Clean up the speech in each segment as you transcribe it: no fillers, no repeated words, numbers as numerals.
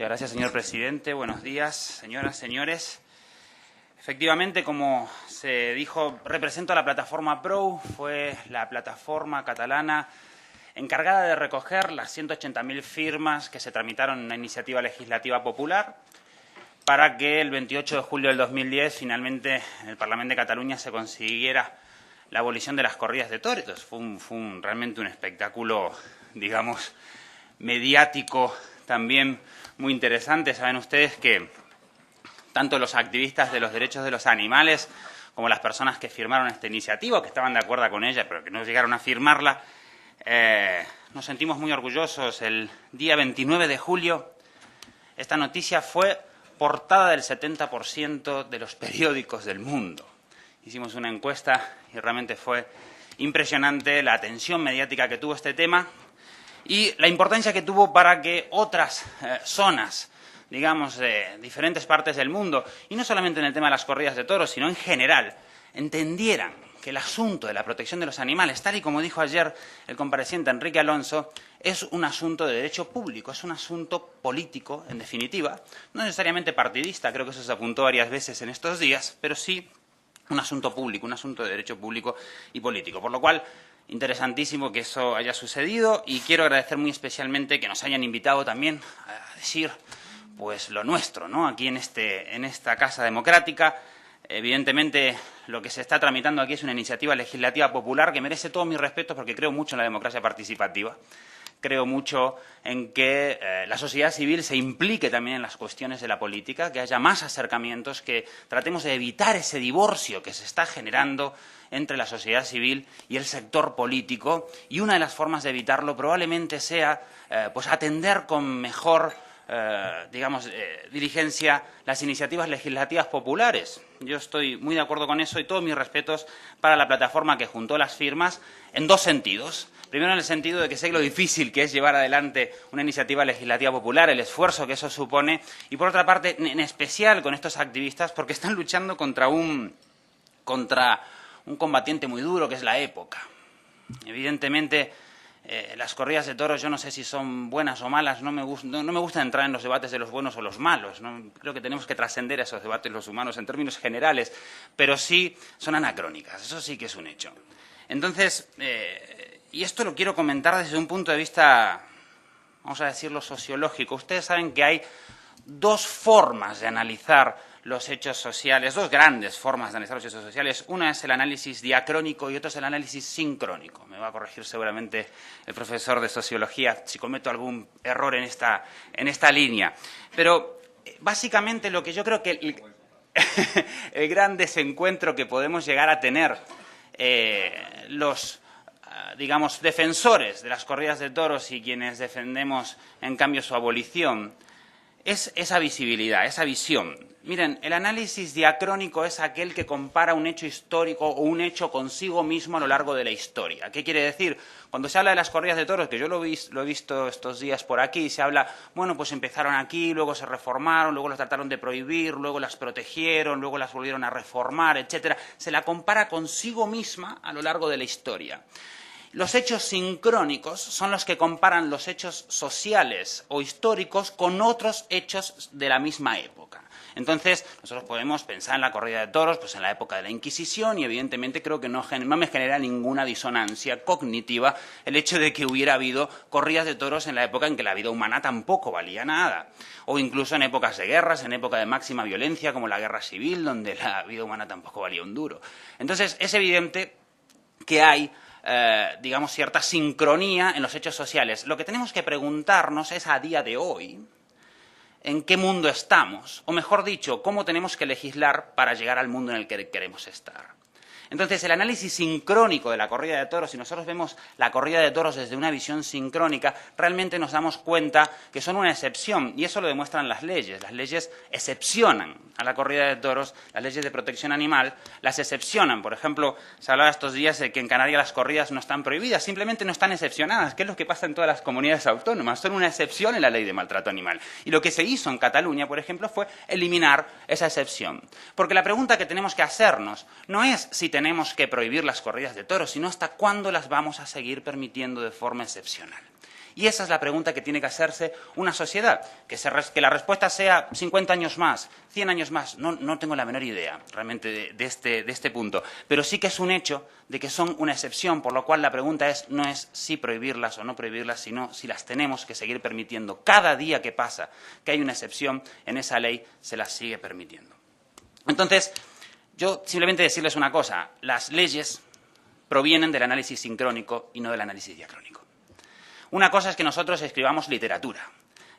Muchas gracias, señor presidente. Buenos días, señoras, señores. Efectivamente, como se dijo, represento a la plataforma PROU. Fue la plataforma catalana encargada de recoger las 180.000 firmas que se tramitaron en una iniciativa legislativa popular para que el 28 de julio del 2010 finalmente en el Parlamento de Cataluña se consiguiera la abolición de las corridas de toros. Fue realmente un espectáculo, digamos, mediático también muy interesante. Saben ustedes que tanto los activistas de los derechos de los animales como las personas que firmaron esta iniciativa, que estaban de acuerdo con ella, pero que no llegaron a firmarla, nos sentimos muy orgullosos. El día 29 de julio esta noticia fue portada del 70% de los periódicos del mundo. Hicimos una encuesta y realmente fue impresionante la atención mediática que tuvo este tema y la importancia que tuvo para que otras zonas, digamos, de diferentes partes del mundo, y no solamente en el tema de las corridas de toros, sino en general, entendieran que el asunto de la protección de los animales, tal y como dijo ayer el compareciente Enrique Alonso, es un asunto de derecho público, es un asunto político, en definitiva, no necesariamente partidista, creo que eso se apuntó varias veces en estos días, pero sí un asunto público, un asunto de derecho público y político. Por lo cual, interesantísimo que eso haya sucedido y quiero agradecer muy especialmente que nos hayan invitado también a decir pues lo nuestro, ¿no? Aquí en esta Casa Democrática. Evidentemente, lo que se está tramitando aquí es una iniciativa legislativa popular que merece todos mis respetos porque creo mucho en la democracia participativa. Creo mucho en que la sociedad civil se implique también en las cuestiones de la política, que haya más acercamientos, que tratemos de evitar ese divorcio que se está generando entre la sociedad civil y el sector político. Y una de las formas de evitarlo probablemente sea pues atender con mejor diligencia las iniciativas legislativas populares. Yo estoy muy de acuerdo con eso y todos mis respetos para la plataforma que juntó las firmas en dos sentidos. Primero, en el sentido de que sé lo difícil que es llevar adelante una iniciativa legislativa popular, el esfuerzo que eso supone, y por otra parte, en especial con estos activistas, porque están luchando contra un combatiente muy duro, que es la época. Evidentemente, las corridas de toros, yo no sé si son buenas o malas, no me gusta entrar en los debates de los buenos o los malos, ¿no? Creo que tenemos que trascender esos debates los humanos en términos generales, pero sí son anacrónicas, eso sí que es un hecho. Entonces, y esto lo quiero comentar desde un punto de vista, vamos a decirlo, sociológico. Ustedes saben que hay dos formas de analizar los hechos sociales, dos grandes formas de analizar los hechos sociales. Una es el análisis diacrónico y otra es el análisis sincrónico. Me va a corregir seguramente el profesor de sociología si cometo algún error en esta línea. Pero básicamente lo que yo creo que el gran desencuentro que podemos llegar a tener los digamos, defensores de las corridas de toros y quienes defendemos, en cambio, su abolición, es esa visibilidad, esa visión. Miren, el análisis diacrónico es aquel que compara un hecho histórico o un hecho consigo mismo a lo largo de la historia. ¿Qué quiere decir? Cuando se habla de las corridas de toros, que yo lo he visto estos días por aquí, se habla, bueno, pues empezaron aquí, luego se reformaron, luego las trataron de prohibir, luego las protegieron, luego las volvieron a reformar, etcétera. Se la compara consigo misma a lo largo de la historia. Los hechos sincrónicos son los que comparan los hechos sociales o históricos con otros hechos de la misma época. Entonces, nosotros podemos pensar en la corrida de toros, pues en la época de la Inquisición, y evidentemente creo que no me genera ninguna disonancia cognitiva el hecho de que hubiera habido corridas de toros en la época en que la vida humana tampoco valía nada. O incluso en épocas de guerras, en época de máxima violencia, como la guerra civil, donde la vida humana tampoco valía un duro. Entonces, es evidente que hay digamos, cierta sincronía en los hechos sociales. Lo que tenemos que preguntarnos es, a día de hoy, ¿en qué mundo estamos? O mejor dicho, ¿cómo tenemos que legislar para llegar al mundo en el que queremos estar? Entonces, el análisis sincrónico de la corrida de toros, si nosotros vemos la corrida de toros desde una visión sincrónica, realmente nos damos cuenta que son una excepción, y eso lo demuestran las leyes. Las leyes excepcionan a la corrida de toros, las leyes de protección animal las excepcionan. Por ejemplo, se hablaba estos días de que en Canarias las corridas no están prohibidas, simplemente no están excepcionadas, que es lo que pasa en todas las comunidades autónomas, son una excepción en la ley de maltrato animal. Y lo que se hizo en Cataluña, por ejemplo, fue eliminar esa excepción. Porque la pregunta que tenemos que hacernos no es si tenemos que prohibir las corridas de toros, sino hasta cuándo las vamos a seguir permitiendo de forma excepcional. Y esa es la pregunta que tiene que hacerse una sociedad, que la respuesta sea 50 años más, 100 años más. No tengo la menor idea realmente de este punto, pero sí que es un hecho de que son una excepción, por lo cual la pregunta no es si prohibirlas o no prohibirlas, sino si las tenemos que seguir permitiendo. Cada día que pasa que hay una excepción en esa ley, se las sigue permitiendo. Entonces, yo simplemente decirles una cosa, las leyes provienen del análisis sincrónico y no del análisis diacrónico. Una cosa es que nosotros escribamos literatura,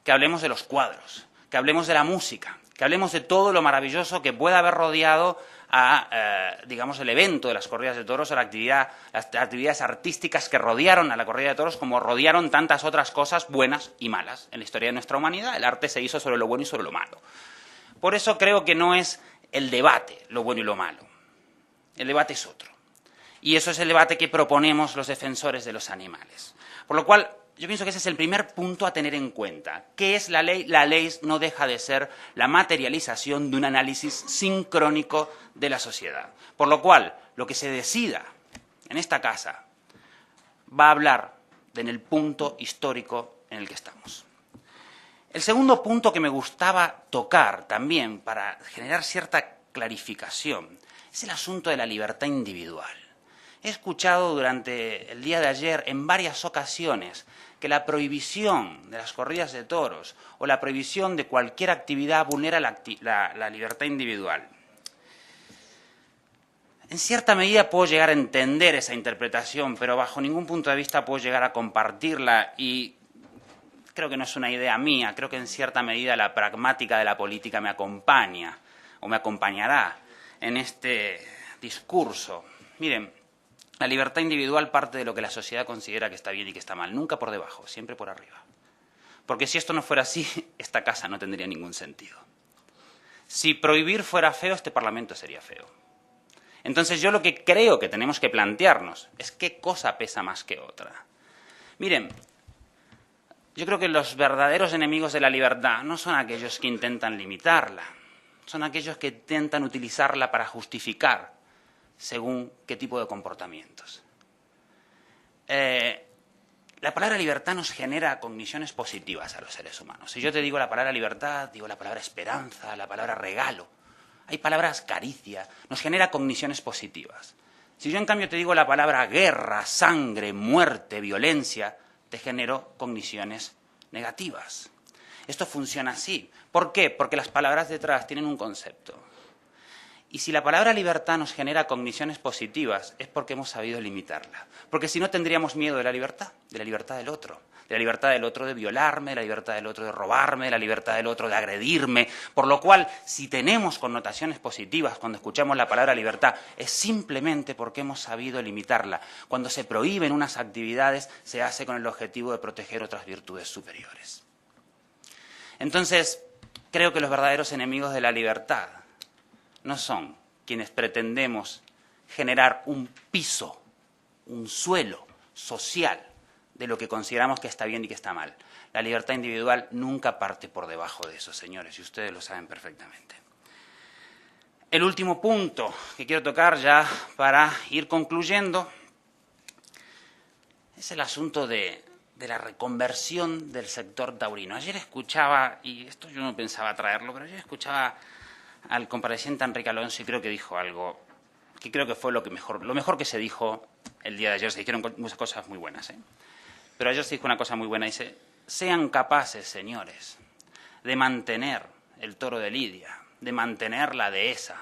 que hablemos de los cuadros, que hablemos de la música, que hablemos de todo lo maravilloso que pueda haber rodeado a, digamos, el evento de las corridas de toros o las actividades artísticas que rodearon a la corrida de toros, como rodearon tantas otras cosas buenas y malas. En la historia de nuestra humanidad, el arte se hizo sobre lo bueno y sobre lo malo. Por eso creo que no es el debate lo bueno y lo malo. El debate es otro. Y eso es el debate que proponemos los defensores de los animales. Por lo cual, yo pienso que ese es el primer punto a tener en cuenta. ¿Qué es la ley? La ley no deja de ser la materialización de un análisis sincrónico de la sociedad. Por lo cual, lo que se decida en esta casa va a hablar en el punto histórico en el que estamos. El segundo punto que me gustaba tocar también para generar cierta clarificación es el asunto de la libertad individual. He escuchado durante el día de ayer en varias ocasiones que la prohibición de las corridas de toros o la prohibición de cualquier actividad vulnera la libertad individual. En cierta medida puedo llegar a entender esa interpretación, pero bajo ningún punto de vista puedo llegar a compartirla y creo que no es una idea mía, creo que en cierta medida la pragmática de la política me acompaña o me acompañará en este discurso. Miren, la libertad individual parte de lo que la sociedad considera que está bien y que está mal, nunca por debajo, siempre por arriba. Porque si esto no fuera así, esta casa no tendría ningún sentido. Si prohibir fuera feo, este Parlamento sería feo. Entonces yo lo que creo que tenemos que plantearnos es qué cosa pesa más que otra. Miren, yo creo que los verdaderos enemigos de la libertad no son aquellos que intentan limitarla, son aquellos que intentan utilizarla para justificar según qué tipo de comportamientos. La palabra libertad nos genera cogniciones positivas a los seres humanos. Si yo te digo la palabra libertad, digo la palabra esperanza, la palabra regalo. Hay palabras caricia, nos genera cogniciones positivas. Si yo en cambio te digo la palabra guerra, sangre, muerte, violencia, te genero cogniciones negativas. Esto funciona así. ¿Por qué? Porque las palabras detrás tienen un concepto. Y si la palabra libertad nos genera cogniciones positivas, es porque hemos sabido limitarla. Porque si no tendríamos miedo de la libertad del otro. De la libertad del otro de violarme, de la libertad del otro de robarme, de la libertad del otro de agredirme. Por lo cual, si tenemos connotaciones positivas cuando escuchamos la palabra libertad, es simplemente porque hemos sabido limitarla. Cuando se prohíben unas actividades, se hace con el objetivo de proteger otras virtudes superiores. Entonces, creo que los verdaderos enemigos de la libertad no son quienes pretendemos generar un piso, un suelo social de lo que consideramos que está bien y que está mal. La libertad individual nunca parte por debajo de eso, señores, y ustedes lo saben perfectamente. El último punto que quiero tocar ya para ir concluyendo es el asunto de la reconversión del sector taurino. Ayer escuchaba, y esto yo no pensaba traerlo, pero ayer escuchaba al compareciente Enrique Alonso y creo que dijo algo que creo que fue lo mejor que se dijo el día de ayer. Se dijeron muchas cosas muy buenas, pero ayer se dijo una cosa muy buena. Dice, sean capaces, señores, de mantener el toro de Lidia, de mantener la dehesa,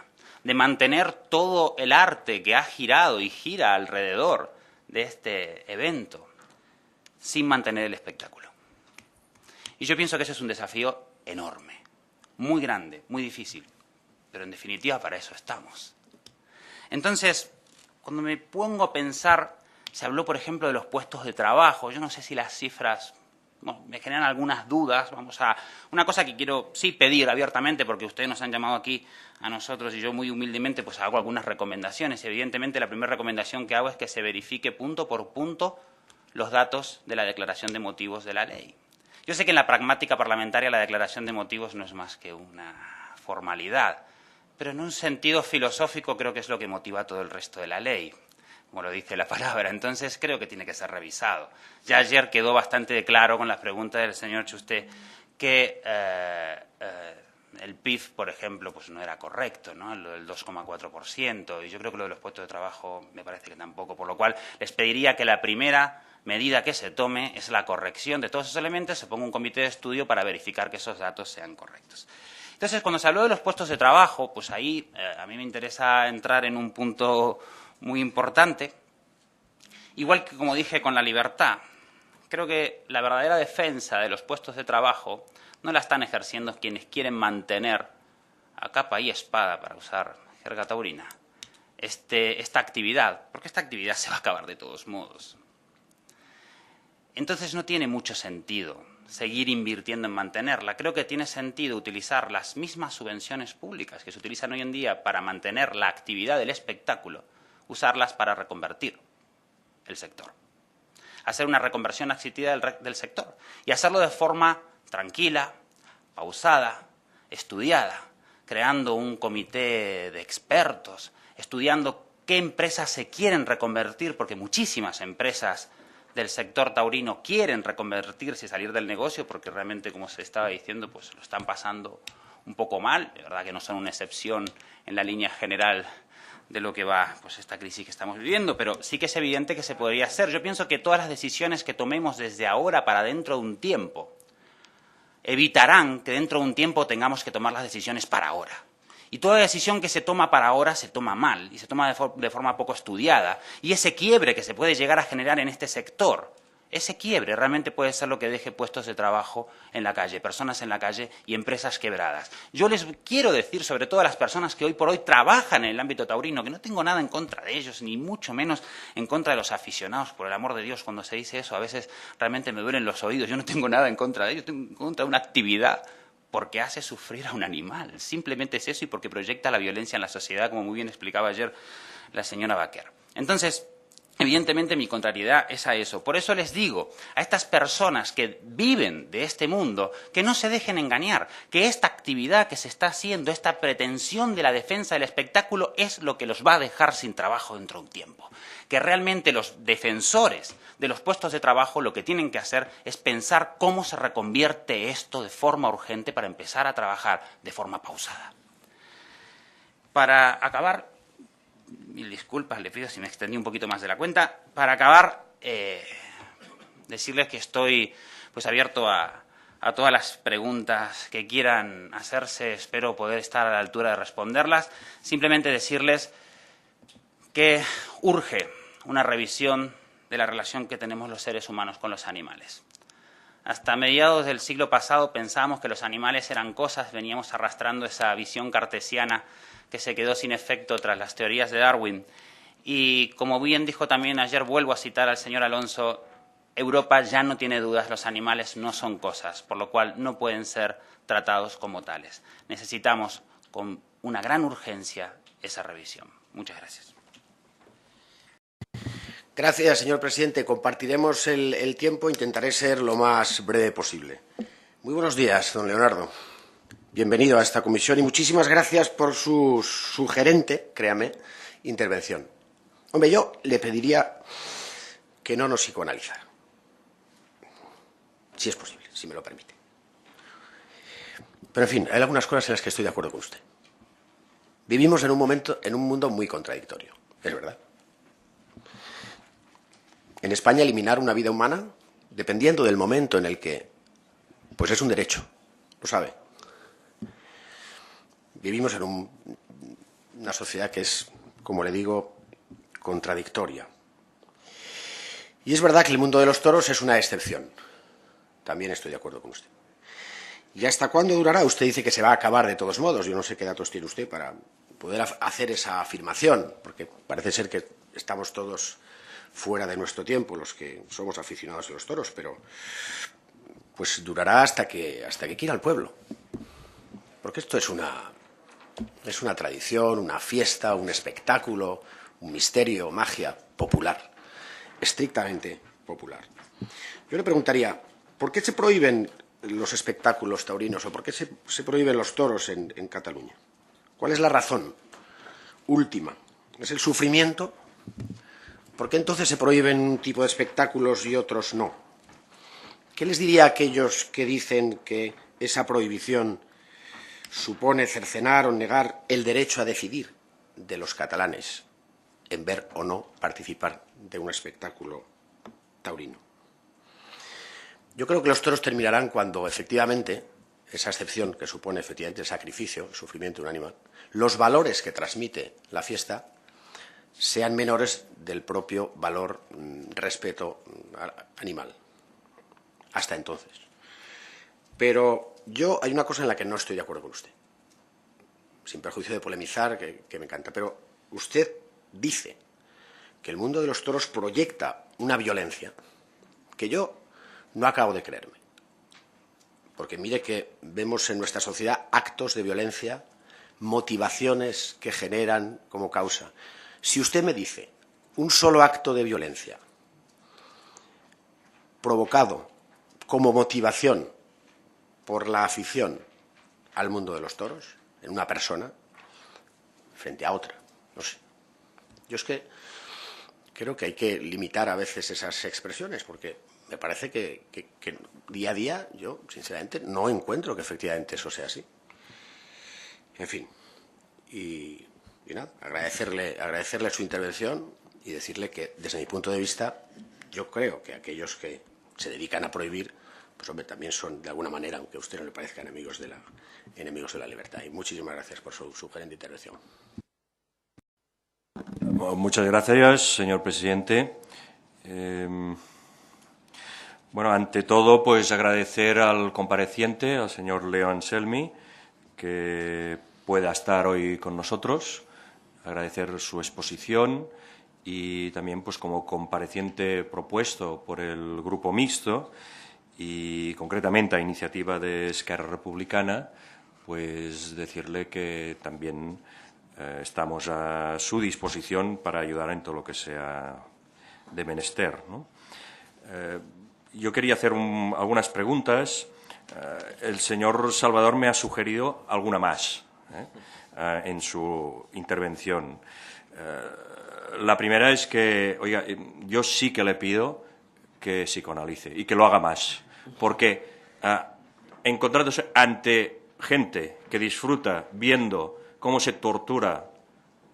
de mantener todo el arte que ha girado y gira alrededor de este evento, sin mantener el espectáculo. Y yo pienso que ese es un desafío enorme, muy grande, muy difícil. Pero en definitiva para eso estamos. Entonces, cuando me pongo a pensar, se habló por ejemplo de los puestos de trabajo, yo no sé si las cifras me generan algunas dudas, una cosa que quiero sí pedir abiertamente porque ustedes nos han llamado aquí a nosotros y yo muy humildemente pues hago algunas recomendaciones. Evidentemente la primera recomendación que hago es que se verifique punto por punto los datos de la declaración de motivos de la ley. Yo sé que en la pragmática parlamentaria la declaración de motivos no es más que una formalidad, pero en un sentido filosófico creo que es lo que motiva todo el resto de la ley. como lo dice la palabra. Entonces creo que tiene que ser revisado. Ya ayer quedó bastante claro con las preguntas del señor Chusté que el PIB, por ejemplo, pues no era correcto, ¿no? Lo del 2,4%, y yo creo que lo de los puestos de trabajo me parece que tampoco, por lo cual les pediría que la primera medida que se tome es la corrección de todos esos elementos, se ponga un comité de estudio para verificar que esos datos sean correctos. Entonces, cuando se habló de los puestos de trabajo, pues ahí a mí me interesa entrar en un punto muy importante. Igual que, como dije, con la libertad, creo que la verdadera defensa de los puestos de trabajo no la están ejerciendo quienes quieren mantener a capa y espada, para usar jerga taurina, esta actividad, porque esta actividad se va a acabar de todos modos. Entonces no tiene mucho sentido seguir invirtiendo en mantenerla. Creo que tiene sentido utilizar las mismas subvenciones públicas que se utilizan hoy en día para mantener la actividad del espectáculo, usarlas para reconvertir el sector. Hacer una reconversión asistida del sector y hacerlo de forma tranquila, pausada, estudiada, creando un comité de expertos, estudiando qué empresas se quieren reconvertir, porque muchísimas empresas del sector taurino quieren reconvertirse y salir del negocio, porque realmente, como se estaba diciendo, pues lo están pasando un poco mal. De verdad que no son una excepción en la línea general de lo que va pues esta crisis que estamos viviendo, pero sí que es evidente que se podría hacer. Yo pienso que todas las decisiones que tomemos desde ahora para dentro de un tiempo evitarán que dentro de un tiempo tengamos que tomar las decisiones para ahora. Y toda decisión que se toma para ahora se toma mal y se toma de forma poco estudiada. Y ese quiebre que se puede llegar a generar en este sector, ese quiebre realmente puede ser lo que deje puestos de trabajo en la calle, personas en la calle y empresas quebradas. Yo les quiero decir, sobre todo a las personas que hoy por hoy trabajan en el ámbito taurino, que no tengo nada en contra de ellos, ni mucho menos en contra de los aficionados. Por el amor de Dios, cuando se dice eso, a veces realmente me duelen los oídos. Yo no tengo nada en contra de ellos, tengo en contra de una actividad porque hace sufrir a un animal. Simplemente es eso y porque proyecta la violencia en la sociedad, como muy bien explicaba ayer la señora Baquer. Entonces, evidentemente mi contrariedad es a eso. Por eso les digo a estas personas que viven de este mundo que no se dejen engañar, que esta actividad que se está haciendo, esta pretensión de la defensa del espectáculo es lo que los va a dejar sin trabajo dentro de un tiempo. Que realmente los defensores de los puestos de trabajo lo que tienen que hacer es pensar cómo se reconvierte esto de forma urgente para empezar a trabajar de forma pausada. Para acabar, mil disculpas, le pido si me extendí un poquito más de la cuenta. Para acabar, decirles que estoy pues abierto a todas las preguntas que quieran hacerse. Espero poder estar a la altura de responderlas. Simplemente decirles que urge una revisión de la relación que tenemos los seres humanos con los animales. Hasta mediados del siglo pasado pensábamos que los animales eran cosas, veníamos arrastrando esa visión cartesiana que se quedó sin efecto tras las teorías de Darwin. Y como bien dijo también ayer, vuelvo a citar al señor Alonso, Europa ya no tiene dudas, los animales no son cosas, por lo cual no pueden ser tratados como tales. Necesitamos con una gran urgencia esa revisión. Muchas gracias. Gracias, señor presidente. Compartiremos el tiempo. Intentaré ser lo más breve posible. Muy buenos días, don Leonardo. Bienvenido a esta comisión y muchísimas gracias por su sugerente, créame, intervención. Hombre, yo le pediría que no nos psicoanalizara. Si es posible, si me lo permite. Pero, en fin, hay algunas cosas en las que estoy de acuerdo con usted. Vivimos en un mundo muy contradictorio, es verdad. En España, eliminar una vida humana, dependiendo del momento en el que, pues es un derecho, lo sabe. Vivimos en una sociedad que es, como le digo, contradictoria. Y es verdad que el mundo de los toros es una excepción. También estoy de acuerdo con usted. ¿Y hasta cuándo durará? Usted dice que se va a acabar de todos modos. Yo no sé qué datos tiene usted para poder hacer esa afirmación, porque parece ser que estamos todos fuera de nuestro tiempo, los que somos aficionados a los toros, pero pues durará hasta que quiera el pueblo. Porque esto es una tradición, una fiesta, un espectáculo, un misterio, magia popular, estrictamente popular. Yo le preguntaría, ¿por qué se prohíben los espectáculos taurinos o por qué se prohíben los toros en Cataluña? ¿Cuál es la razón última? ¿Es el sufrimiento ¿por qué entonces se prohíben un tipo de espectáculos y otros no? ¿Qué les diría a aquellos que dicen que esa prohibición supone cercenar o negar el derecho a decidir de los catalanes en ver o no participar de un espectáculo taurino? Yo creo que los toros terminarán cuando, efectivamente, esa excepción que supone efectivamente el sacrificio, el sufrimiento de un animal, los valores que transmite la fiesta sean menores del propio valor respeto animal. Hasta entonces. Pero hay una cosa en la que no estoy de acuerdo con usted, sin perjuicio de polemizar, que me encanta, pero usted dice que el mundo de los toros proyecta una violencia que yo no acabo de creerme. Porque mire que vemos en nuestra sociedad actos de violencia, motivaciones que generan como causa. Si usted me dice un solo acto de violencia provocado como motivación por la afición al mundo de los toros, en una persona, frente a otra, no sé. Yo es que creo que hay que limitar a veces esas expresiones, porque me parece que día a día yo, sinceramente, no encuentro que efectivamente eso sea así. En fin, y nada, agradecerle su intervención y decirle que, desde mi punto de vista, yo creo que aquellos que se dedican a prohibir, pues hombre, también son, de alguna manera, aunque a usted no le parezca, enemigos de la libertad. Y sugerencia gracias por su sugerente intervención. Muchas gracias, señor presidente. Bueno, ante todo, pues agradecer al compareciente, al señor Leo Anselmi, que pueda estar hoy con nosotros, agradecer su exposición y también, pues, como compareciente propuesto por el Grupo Mixto y concretamente a iniciativa de Esquerra Republicana, pues decirle que también estamos a su disposición para ayudar en todo lo que sea de menester, ¿no? Yo quería hacer algunas preguntas. El señor Salvador me ha sugerido alguna más en su intervención. La primera es que, oiga, yo sí que le pido que psicoanalice y que lo haga más, porque encontrándose ante gente que disfruta viendo cómo se tortura,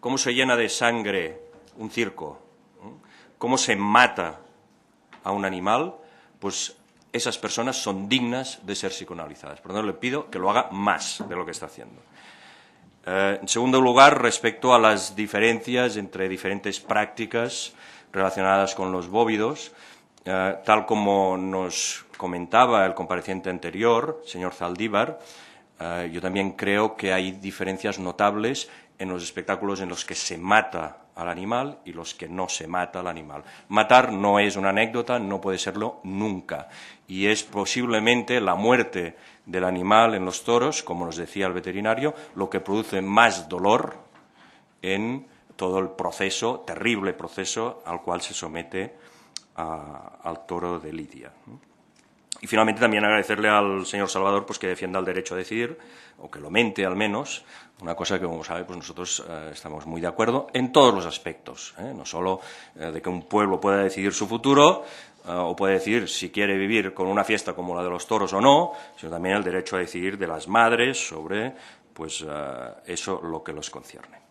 cómo se llena de sangre un circo, cómo se mata a un animal, pues esas personas son dignas de ser psicoanalizadas. Por lo tanto, le pido que lo haga más de lo que está haciendo. En segundo lugar, respecto a las diferencias entre diferentes prácticas relacionadas con los bóvidos, tal como nos comentaba el compareciente anterior, señor Zaldívar, yo también creo que hay diferencias notables en los espectáculos en los que se mata al animal y los que no se mata al animal. Matar no es una anécdota, no puede serlo nunca. Y es posiblemente la muerte del animal en los toros, como nos decía el veterinario, lo que produce más dolor en todo el proceso, terrible proceso, al cual se somete al toro de lidia. Y finalmente también agradecerle al señor Salvador, pues, que defienda el derecho a decidir, o que lo mente al menos, una cosa que, como sabe, pues nosotros estamos muy de acuerdo en todos los aspectos, no solo de que un pueblo pueda decidir su futuro o puede decidir si quiere vivir con una fiesta como la de los toros o no, sino también el derecho a decidir de las madres sobre, pues, eso lo que los concierne.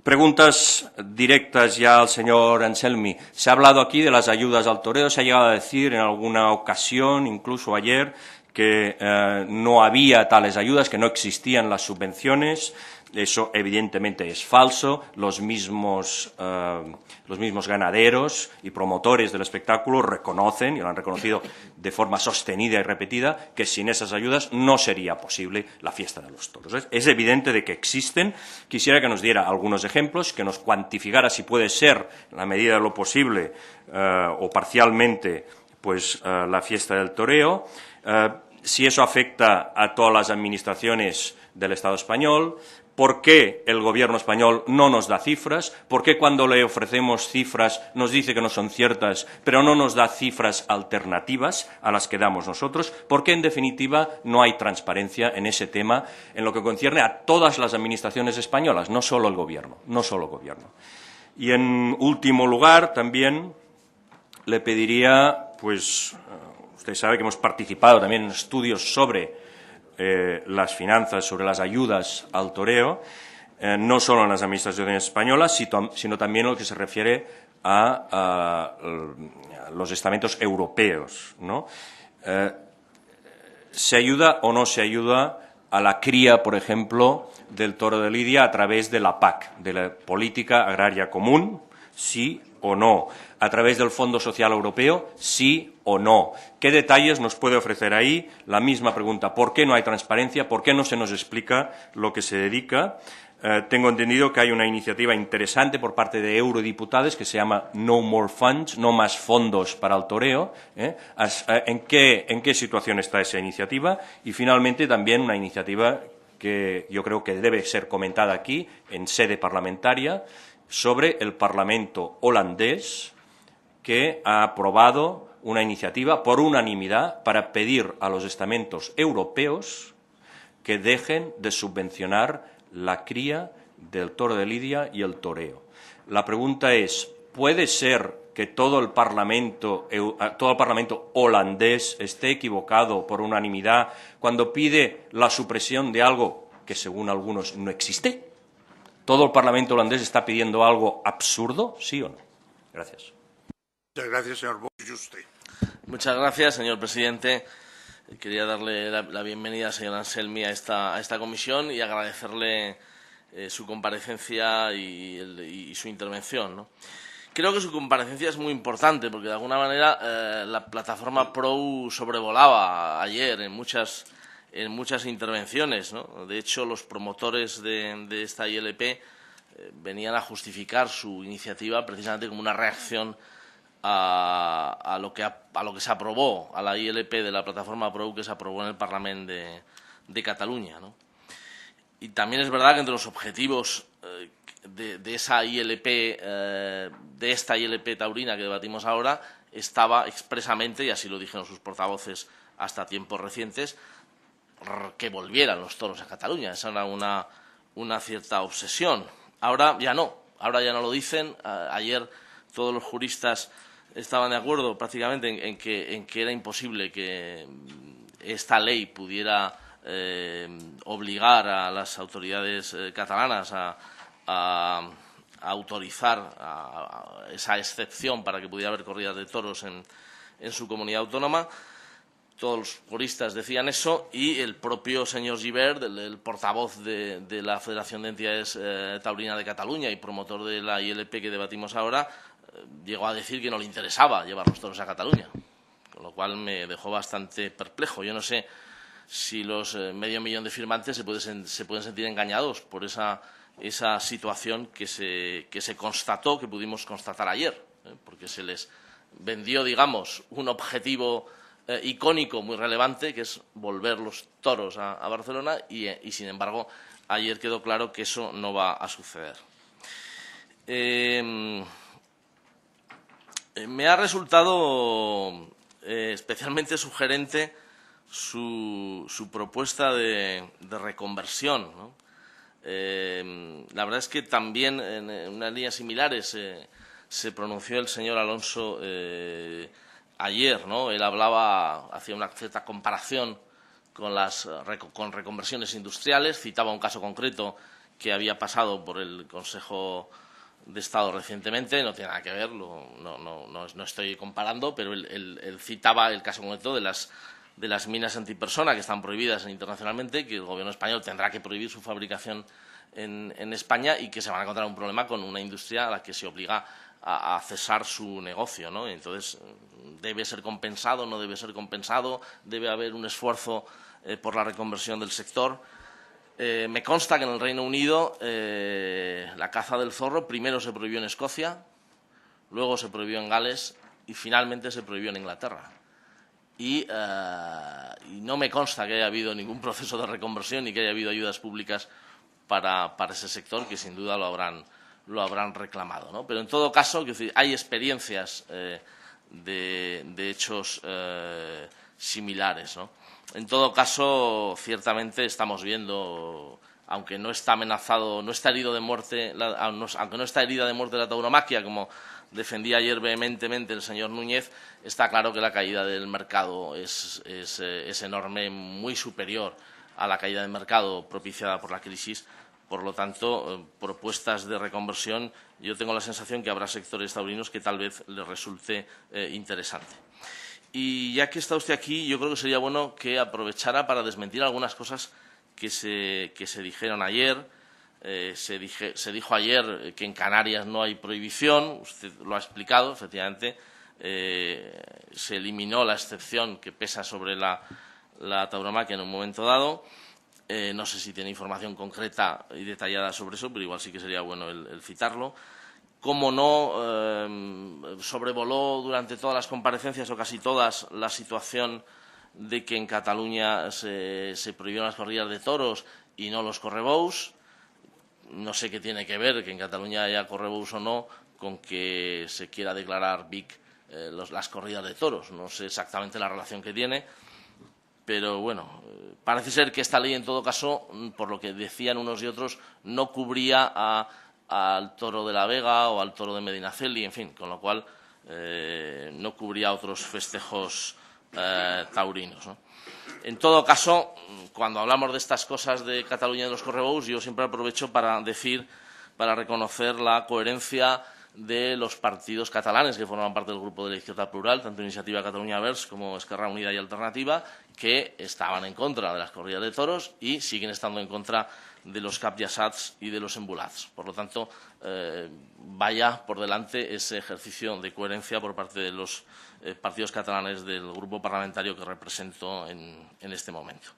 Preguntas directas ya al señor Anselmi. Se ha hablado aquí de las ayudas al toreo, se ha llegado a decir en alguna ocasión, incluso ayer, que no había tales ayudas, que no existían las subvenciones. Eso evidentemente es falso. Los mismos ganaderos y promotores del espectáculo reconocen, y lo han reconocido de forma sostenida y repetida, que sin esas ayudas no sería posible la fiesta de los toros. Es evidente de que existen. Quisiera que nos diera algunos ejemplos, que nos cuantificara si puede ser, en la medida de lo posible o parcialmente, pues la fiesta del toreo, si eso afecta a todas las administraciones del Estado español. ¿Por qué el Gobierno español no nos da cifras? ¿Por qué cuando le ofrecemos cifras nos dice que no son ciertas, pero no nos da cifras alternativas a las que damos nosotros? ¿Por qué, en definitiva, no hay transparencia en ese tema en lo que concierne a todas las administraciones españolas, no solo el Gobierno, no solo el Gobierno? Y en último lugar, también le pediría, pues, usted sabe que hemos participado también en estudios sobre las finanzas, sobre las ayudas al toreo, no solo en las administraciones españolas, sino también en lo que se refiere a los estamentos europeos, ¿no? ¿Se ayuda o no se ayuda a la cría, por ejemplo, del toro de Lidia a través de la PAC, de la Política Agraria Común? ¿Sí o no? ¿A través del Fondo Social Europeo? ¿Sí o no? ¿Qué detalles nos puede ofrecer ahí? La misma pregunta. ¿Por qué no hay transparencia? ¿Por qué no se nos explica lo que se dedica? Tengo entendido que hay una iniciativa interesante por parte de eurodiputados que se llama No More Funds, no más fondos para el toreo. ¿En qué situación está esa iniciativa? Y, finalmente, también una iniciativa que yo creo que debe ser comentada aquí, en sede parlamentaria, sobre el Parlamento holandés, que ha aprobado una iniciativa por unanimidad para pedir a los estamentos europeos que dejen de subvencionar la cría del toro de Lidia y el toreo. La pregunta es, ¿puede ser que todo el Parlamento holandés esté equivocado por unanimidad cuando pide la supresión de algo que, según algunos, no existe? ¿Todo el Parlamento holandés está pidiendo algo absurdo, sí o no? Gracias. Muchas gracias, señor Bosch. Muchas gracias, señor presidente. Quería darle la bienvenida al señor Anselmi a esta comisión y agradecerle su comparecencia y su intervención, ¿no? Creo que su comparecencia es muy importante porque, de alguna manera, la plataforma PROU sobrevolaba ayer en muchas intervenciones, ¿no? De hecho, los promotores de esta ILP venían a justificar su iniciativa precisamente como una reacción a lo que se aprobó, a la ILP de la plataforma PROU que se aprobó en el Parlamento de Cataluña, ¿no? Y también es verdad que entre los objetivos de esa ILP, de esta ILP taurina que debatimos ahora, estaba expresamente, y así lo dijeron sus portavoces hasta tiempos recientes, que volvieran los toros a Cataluña. Esa era una cierta obsesión. Ahora ya no lo dicen. Ayer todos los juristas estaban de acuerdo prácticamente en que era imposible que esta ley pudiera obligar a las autoridades catalanas a autorizar esa excepción para que pudiera haber corridas de toros en su comunidad autónoma. Todos los juristas decían eso y el propio señor Gibert, el portavoz de la Federación de Entidades Taurinas de Cataluña y promotor de la ILP que debatimos ahora, llegó a decir que no le interesaba llevar los toros a Cataluña, con lo cual me dejó bastante perplejo. Yo no sé si los medio millón de firmantes se pueden sentir engañados por esa situación que se constató, que pudimos constatar ayer, porque se les vendió, digamos, un objetivo icónico muy relevante, que es volver los toros a Barcelona, y sin embargo, ayer quedó claro que eso no va a suceder. Me ha resultado especialmente sugerente su propuesta de reconversión, ¿no? La verdad es que también en unas líneas similares se pronunció el señor Alonso ayer, ¿no? Él hacía una cierta comparación con reconversiones industriales, citaba un caso concreto que había pasado por el Consejo de Estado recientemente, no tiene nada que ver, no estoy comparando, pero él citaba el caso concreto de las minas antipersona que están prohibidas internacionalmente, que el Gobierno español tendrá que prohibir su fabricación en España y que se van a encontrar un problema con una industria a la que se obliga a cesar su negocio, ¿no? Entonces, ¿debe ser compensado, no debe ser compensado? ¿Debe haber un esfuerzo por la reconversión del sector? Me consta que en el Reino Unido la caza del zorro primero se prohibió en Escocia, luego se prohibió en Gales y finalmente se prohibió en Inglaterra. Y no me consta que haya habido ningún proceso de reconversión ni que haya habido ayudas públicas para ese sector, que sin duda lo habrán reclamado, ¿no? Pero en todo caso, hay experiencias de hechos similares, ¿no? En todo caso, ciertamente estamos viendo aunque no está amenazado, no está herido de muerte, aunque no está herida de muerte la tauromaquia, como defendía ayer vehementemente el señor Núñez, está claro que la caída del mercado es enorme, muy superior a la caída del mercado propiciada por la crisis. Por lo tanto, propuestas de reconversión, yo tengo la sensación que habrá sectores taurinos que tal vez les resulte interesante. Y ya que está usted aquí, yo creo que sería bueno que aprovechara para desmentir algunas cosas que se dijeron ayer. Se dijo ayer que en Canarias no hay prohibición, usted lo ha explicado, efectivamente. Se eliminó la excepción que pesa sobre la tauromaquia en un momento dado. No sé si tiene información concreta y detallada sobre eso, pero igual sí que sería bueno el citarlo. Cómo no, sobrevoló durante todas las comparecencias, o casi todas, la situación de que en Cataluña se prohibieron las corridas de toros y no los correbous. No sé qué tiene que ver que en Cataluña haya correbous o no con que se quiera declarar BIC las corridas de toros. No sé exactamente la relación que tiene. Pero bueno, parece ser que esta ley, en todo caso, por lo que decían unos y otros, no cubría al toro de la Vega o al toro de Medinaceli, en fin, con lo cual no cubría otros festejos taurinos, ¿no? En todo caso, cuando hablamos de estas cosas de Cataluña y de los correbous, yo siempre aprovecho para reconocer la coherencia de los partidos catalanes que forman parte del grupo de la izquierda plural, tanto Iniciativa Catalunya Verds como Esquerra Unida y Alternativa, que estaban en contra de las corridas de toros y siguen estando en contra de los capllaçats y de los embulats. Por lo tanto, vaya por delante ese ejercicio de coherencia por parte de los partidos catalanes del grupo parlamentario que represento en este momento.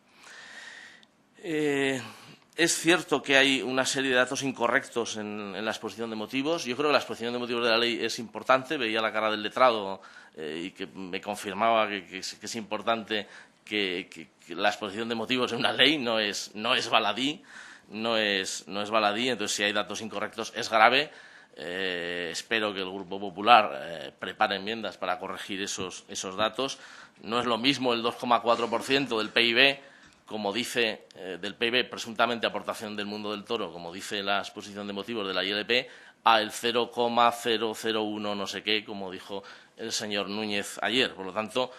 Es cierto que hay una serie de datos incorrectos en la exposición de motivos. Yo creo que la exposición de motivos de la ley es importante. Veía la cara del letrado y que me confirmaba que es importante que la exposición de motivos en una ley no es baladí. No es baladí. Entonces, si hay datos incorrectos, es grave. Espero que el Grupo Popular prepare enmiendas para corregir esos datos. No es lo mismo el 2,4% del PIB, como dice, del PIB, presuntamente aportación del mundo del toro, como dice la exposición de motivos de la ILP, a el 0,001 no sé qué, como dijo el señor Núñez ayer. Por lo tanto,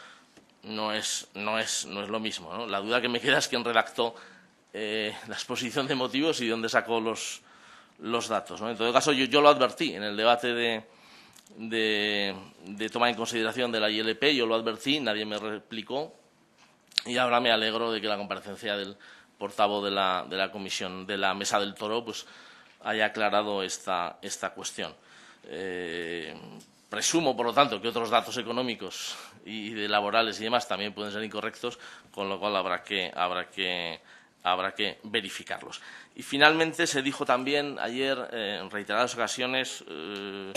no es lo mismo, ¿no? La duda que me queda es quién redactó la exposición de motivos y de dónde sacó los datos, ¿no? En todo caso, yo lo advertí en el debate de toma en consideración de la ILP, yo lo advertí, nadie me replicó. Y ahora me alegro de que la comparecencia del portavoz de la comisión de la Mesa del Toro pues haya aclarado esta cuestión. Presumo, por lo tanto, que otros datos económicos y de laborales y demás también pueden ser incorrectos, con lo cual habrá que verificarlos. Y finalmente se dijo también ayer en reiteradas ocasiones, en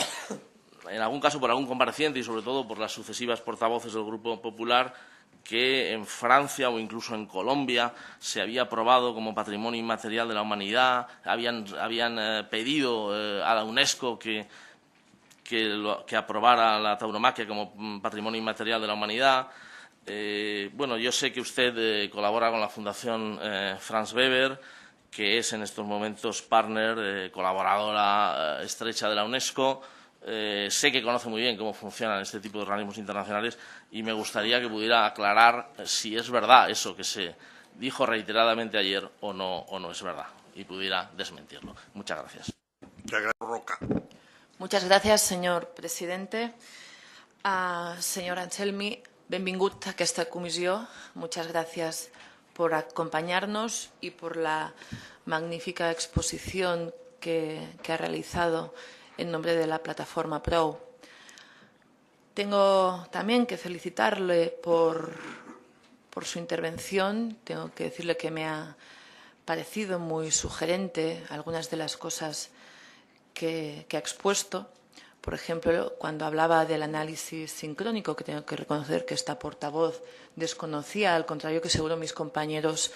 algún caso por algún compareciente y sobre todo por las sucesivas portavoces del Grupo Popular, que en Francia o incluso en Colombia se había aprobado como patrimonio inmaterial de la humanidad, habían pedido a la UNESCO que aprobara la tauromaquia como patrimonio inmaterial de la humanidad. Bueno, yo sé que usted colabora con la Fundación Franz Weber, que es en estos momentos partner, colaboradora estrecha de la UNESCO. Sé que conoce muy bien cómo funcionan este tipo de organismos internacionales y me gustaría que pudiera aclarar si es verdad eso que se dijo reiteradamente ayer o no es verdad y pudiera desmentirlo. Muchas gracias. Muchas gracias, señor presidente. Señor Anselmi, benvingut a aquesta comissió. Muchas gracias por acompañarnos y por la magnífica exposición que ha realizado en nombre de la plataforma PROU. Tengo también que felicitarle por su intervención. Tengo que decirle que me ha parecido muy sugerente algunas de las cosas que ha expuesto. Por ejemplo, cuando hablaba del análisis sincrónico, que tengo que reconocer que esta portavoz desconocía, al contrario que seguro mis compañeros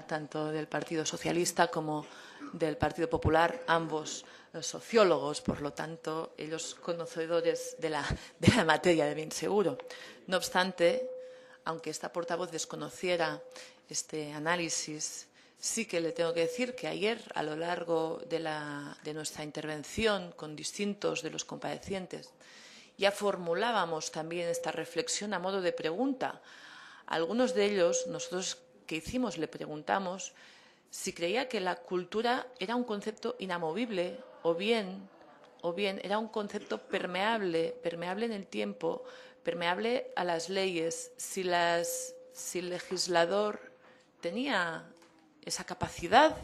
tanto del Partido Socialista como del Partido Popular, ambos sociólogos, por lo tanto, ellos conocedores de la materia de bien seguro. No obstante, aunque esta portavoz desconociera este análisis, Sí que le tengo que decir que ayer, a lo largo de nuestra intervención con distintos de los comparecientes, ya formulábamos también esta reflexión a modo de pregunta. A algunos de ellos, nosotros que hicimos, le preguntamos si creía que la cultura era un concepto inamovible o bien era un concepto permeable en el tiempo, permeable a las leyes, si el legislador tenía esa capacidad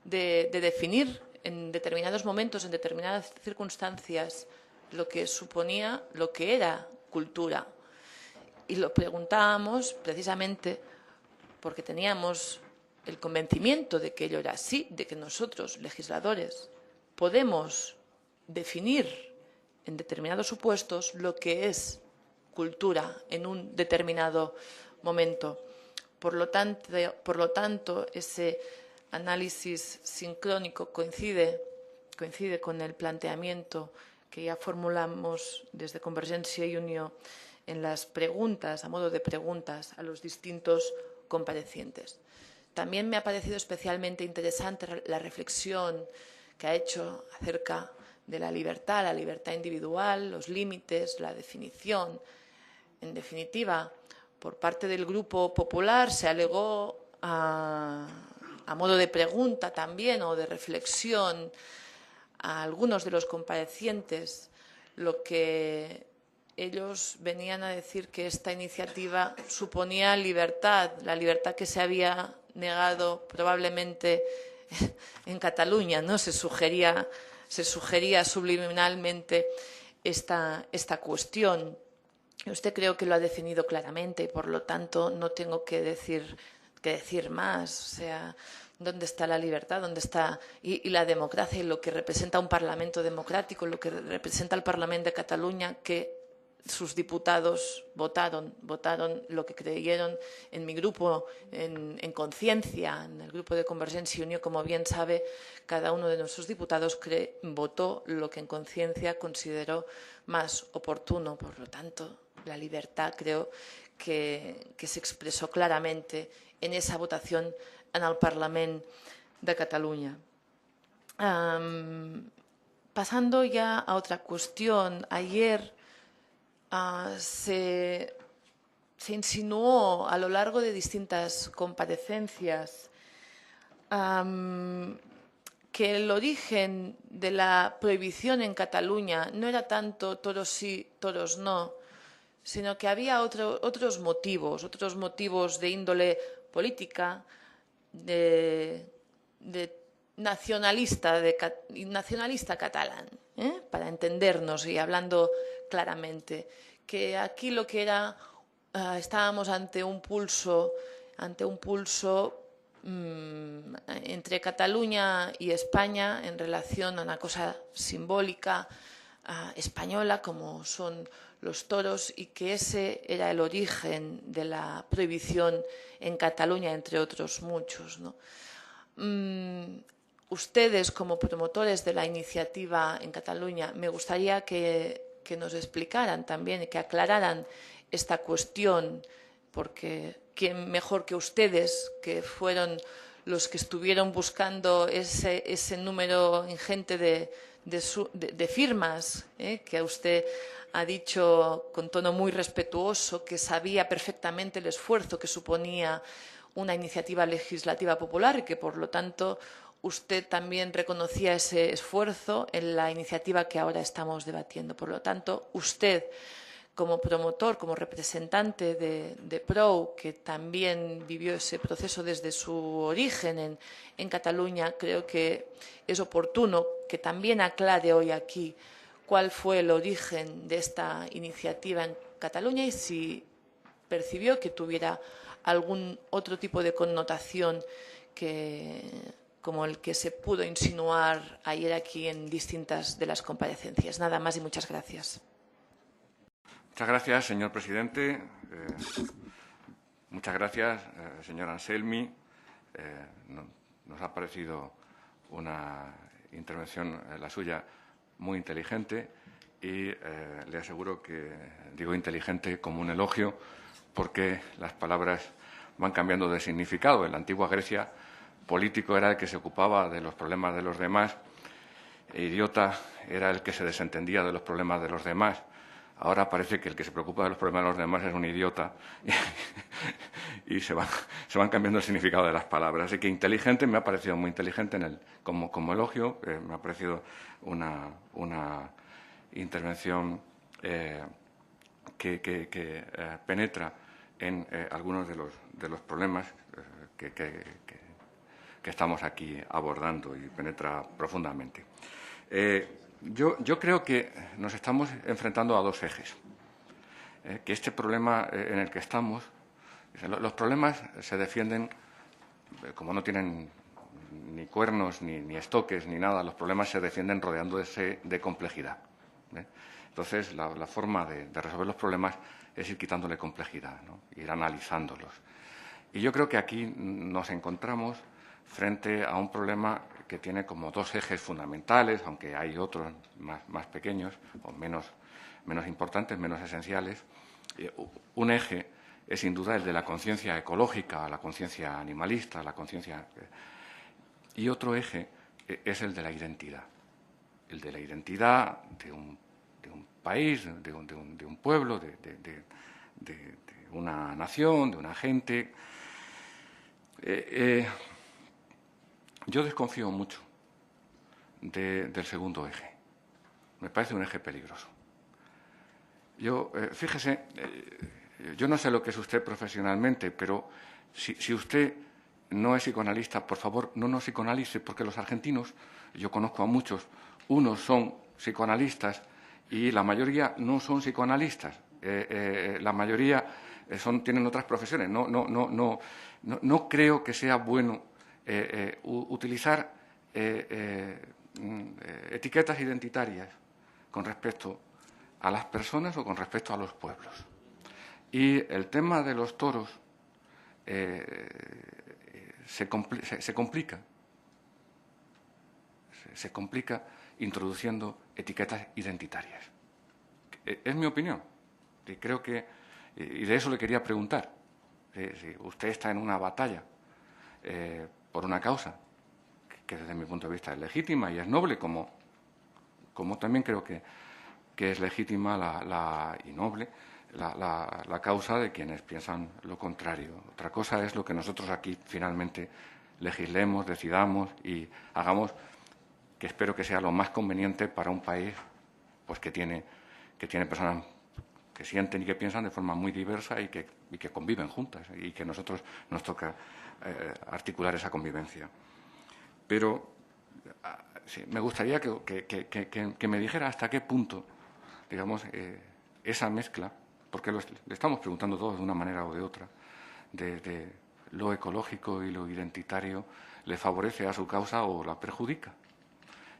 de definir en determinados momentos, en determinadas circunstancias, lo que suponía, lo que era cultura. Y lo preguntábamos precisamente porque teníamos el convencimiento de que ello era así, de que nosotros, legisladores, podemos definir en determinados supuestos lo que es cultura en un determinado momento. Por lo tanto, ese análisis sincrónico coincide con el planteamiento que ya formulamos desde Convergencia y Unió en las preguntas, a modo de preguntas, a los distintos comparecientes. También me ha parecido especialmente interesante la reflexión que ha hecho acerca de la libertad individual, los límites, la definición. En definitiva, por parte del Grupo Popular se alegó a modo de pregunta también o de reflexión a algunos de los comparecientes lo que ellos venían a decir que esta iniciativa suponía libertad, la libertad que se había negado probablemente en Cataluña, ¿no? Se sugería subliminalmente esta cuestión. Usted creo que lo ha definido claramente y, por lo tanto, no tengo que decir más. O sea, ¿dónde está la libertad? ¿Dónde está y la democracia y lo que representa un Parlamento democrático, lo que representa el Parlamento de Cataluña, que sus diputados votaron lo que creyeron? En mi grupo, en conciencia, en el grupo de Convergencia y Unió, como bien sabe, cada uno de nuestros diputados votó lo que en conciencia consideró más oportuno. Por lo tanto, la libertad creo que se expresó claramente en esa votación en el Parlament de Cataluña. Pasando ya a otra cuestión, ayer se insinuó a lo largo de distintas comparecencias que el origen de la prohibición en Cataluña no era tanto toros sí, toros no, sino que había otros motivos de índole política, de nacionalista catalán, para entendernos y hablando claramente, que aquí lo que era, estábamos ante un pulso entre Cataluña y España en relación a una cosa simbólica española como son los toros, y que ese era el origen de la prohibición en Cataluña, entre otros muchos, ¿no? Ustedes, como promotores de la iniciativa en Cataluña, me gustaría que nos explicaran también y que aclararan esta cuestión, porque quién mejor que ustedes, que fueron los que estuvieron buscando ese número ingente de firmas, que usted ha dicho con tono muy respetuoso que sabía perfectamente el esfuerzo que suponía una iniciativa legislativa popular y que, por lo tanto, usted también reconocía ese esfuerzo en la iniciativa que ahora estamos debatiendo. Por lo tanto, usted, como promotor, como representante de PROU, que también vivió ese proceso desde su origen en Cataluña, creo que es oportuno que también aclare hoy aquí cuál fue el origen de esta iniciativa en Cataluña y si percibió que tuviera algún otro tipo de connotación como el que se pudo insinuar ayer aquí en distintas de las comparecencias. Nada más y muchas gracias. Muchas gracias, señor presidente. Muchas gracias, señor Anselmi. Nos ha parecido una intervención, la suya, muy inteligente y le aseguro que digo inteligente como un elogio porque las palabras van cambiando de significado. En la antigua Grecia, político era el que se ocupaba de los problemas de los demás, e idiota era el que se desentendía de los problemas de los demás. Ahora parece que el que se preocupa de los problemas de los demás es un idiota y se van cambiando el significado de las palabras. Así que inteligente me ha parecido muy inteligente como elogio, me ha parecido una intervención que penetra en algunos de los problemas que estamos aquí abordando y penetra profundamente. Yo creo que nos estamos enfrentando a dos ejes. Que este problema en el que estamos, los problemas se defienden, como no tienen ni cuernos, ni estoques, ni nada, los problemas se defienden rodeándose de complejidad. Entonces, la forma de resolver los problemas es ir quitándole complejidad, ¿no? Ir analizándolos. Y yo creo que aquí nos encontramos frente a un problema que tiene como dos ejes fundamentales, aunque hay otros más pequeños o menos importantes, menos esenciales. Un eje es sin duda el de la conciencia ecológica, la conciencia animalista, la conciencia... Y otro eje es el de la identidad. El de la identidad de un país, de un pueblo, de una nación, de una gente. Yo desconfío mucho del segundo eje. Me parece un eje peligroso. Fíjese, yo no sé lo que es usted profesionalmente, pero si usted no es psicoanalista, por favor, no nos psicoanalice, porque los argentinos, yo conozco a muchos, unos son psicoanalistas y la mayoría no son psicoanalistas. La mayoría tienen otras profesiones. No creo que sea bueno utilizar etiquetas identitarias con respecto a las personas o con respecto a los pueblos. Y el tema de los toros se complica introduciendo etiquetas identitarias. Es mi opinión. Y creo que, y de eso le quería preguntar, si usted está en una batalla por una causa que desde mi punto de vista es legítima y es noble, como también creo que es legítima y noble la causa de quienes piensan lo contrario. Otra cosa es lo que nosotros aquí finalmente legislemos, decidamos y hagamos, que espero que sea lo más conveniente para un país pues que tiene personas que sienten y que piensan de forma muy diversa y que conviven juntas y que a nosotros nos toca articular esa convivencia. Pero sí, me gustaría que me dijera hasta qué punto, digamos, esa mezcla, porque le estamos preguntando todos de una manera o de otra, de lo ecológico y lo identitario, le favorece a su causa o la perjudica.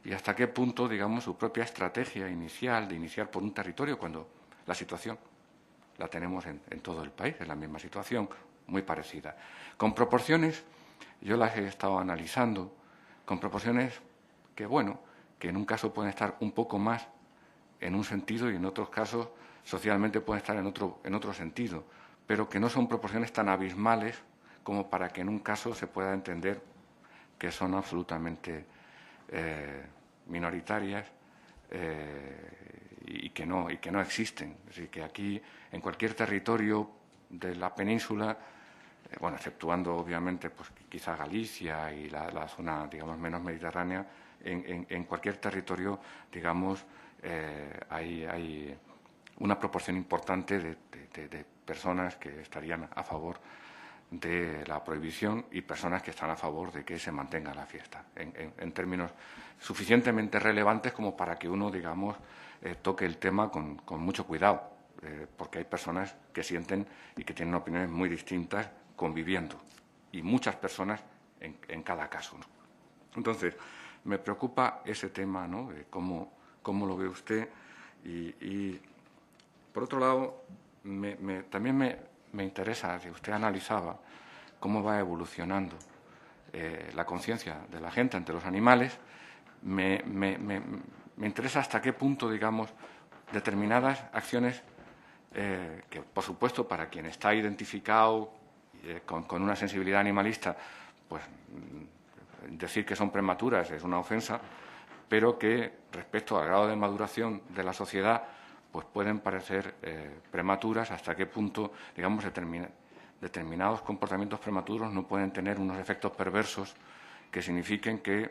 Y hasta qué punto, digamos, su propia estrategia inicial de iniciar por un territorio, cuando la situación la tenemos en todo el país, es la misma situación, muy parecida. Con proporciones, yo las he estado analizando, con proporciones que en un caso pueden estar un poco más en un sentido y en otros casos socialmente pueden estar en otro sentido, pero que no son proporciones tan abismales como para que en un caso se pueda entender que son absolutamente minoritarias y que no existen. Es decir, que aquí, en cualquier territorio de la península, exceptuando obviamente pues quizá Galicia y la zona, digamos, menos mediterránea, en cualquier territorio, digamos, hay una proporción importante de personas que estarían a favor de la prohibición y personas que están a favor de que se mantenga la fiesta, en términos suficientemente relevantes como para que uno, digamos, toque el tema con mucho cuidado, porque hay personas que sienten y que tienen opiniones muy distintas conviviendo, y muchas personas en cada caso, ¿no? Entonces, me preocupa ese tema, ¿no?, de cómo lo ve usted, y por otro lado, también me interesa, si usted analizaba cómo va evolucionando la conciencia de la gente ante los animales, me interesa hasta qué punto, digamos, determinadas acciones que, por supuesto, para quien está identificado con una sensibilidad animalista, pues decir que son prematuras es una ofensa, pero que respecto al grado de maduración de la sociedad pues pueden parecer prematuras, hasta qué punto, digamos, determinados comportamientos prematuros no pueden tener unos efectos perversos que signifiquen que,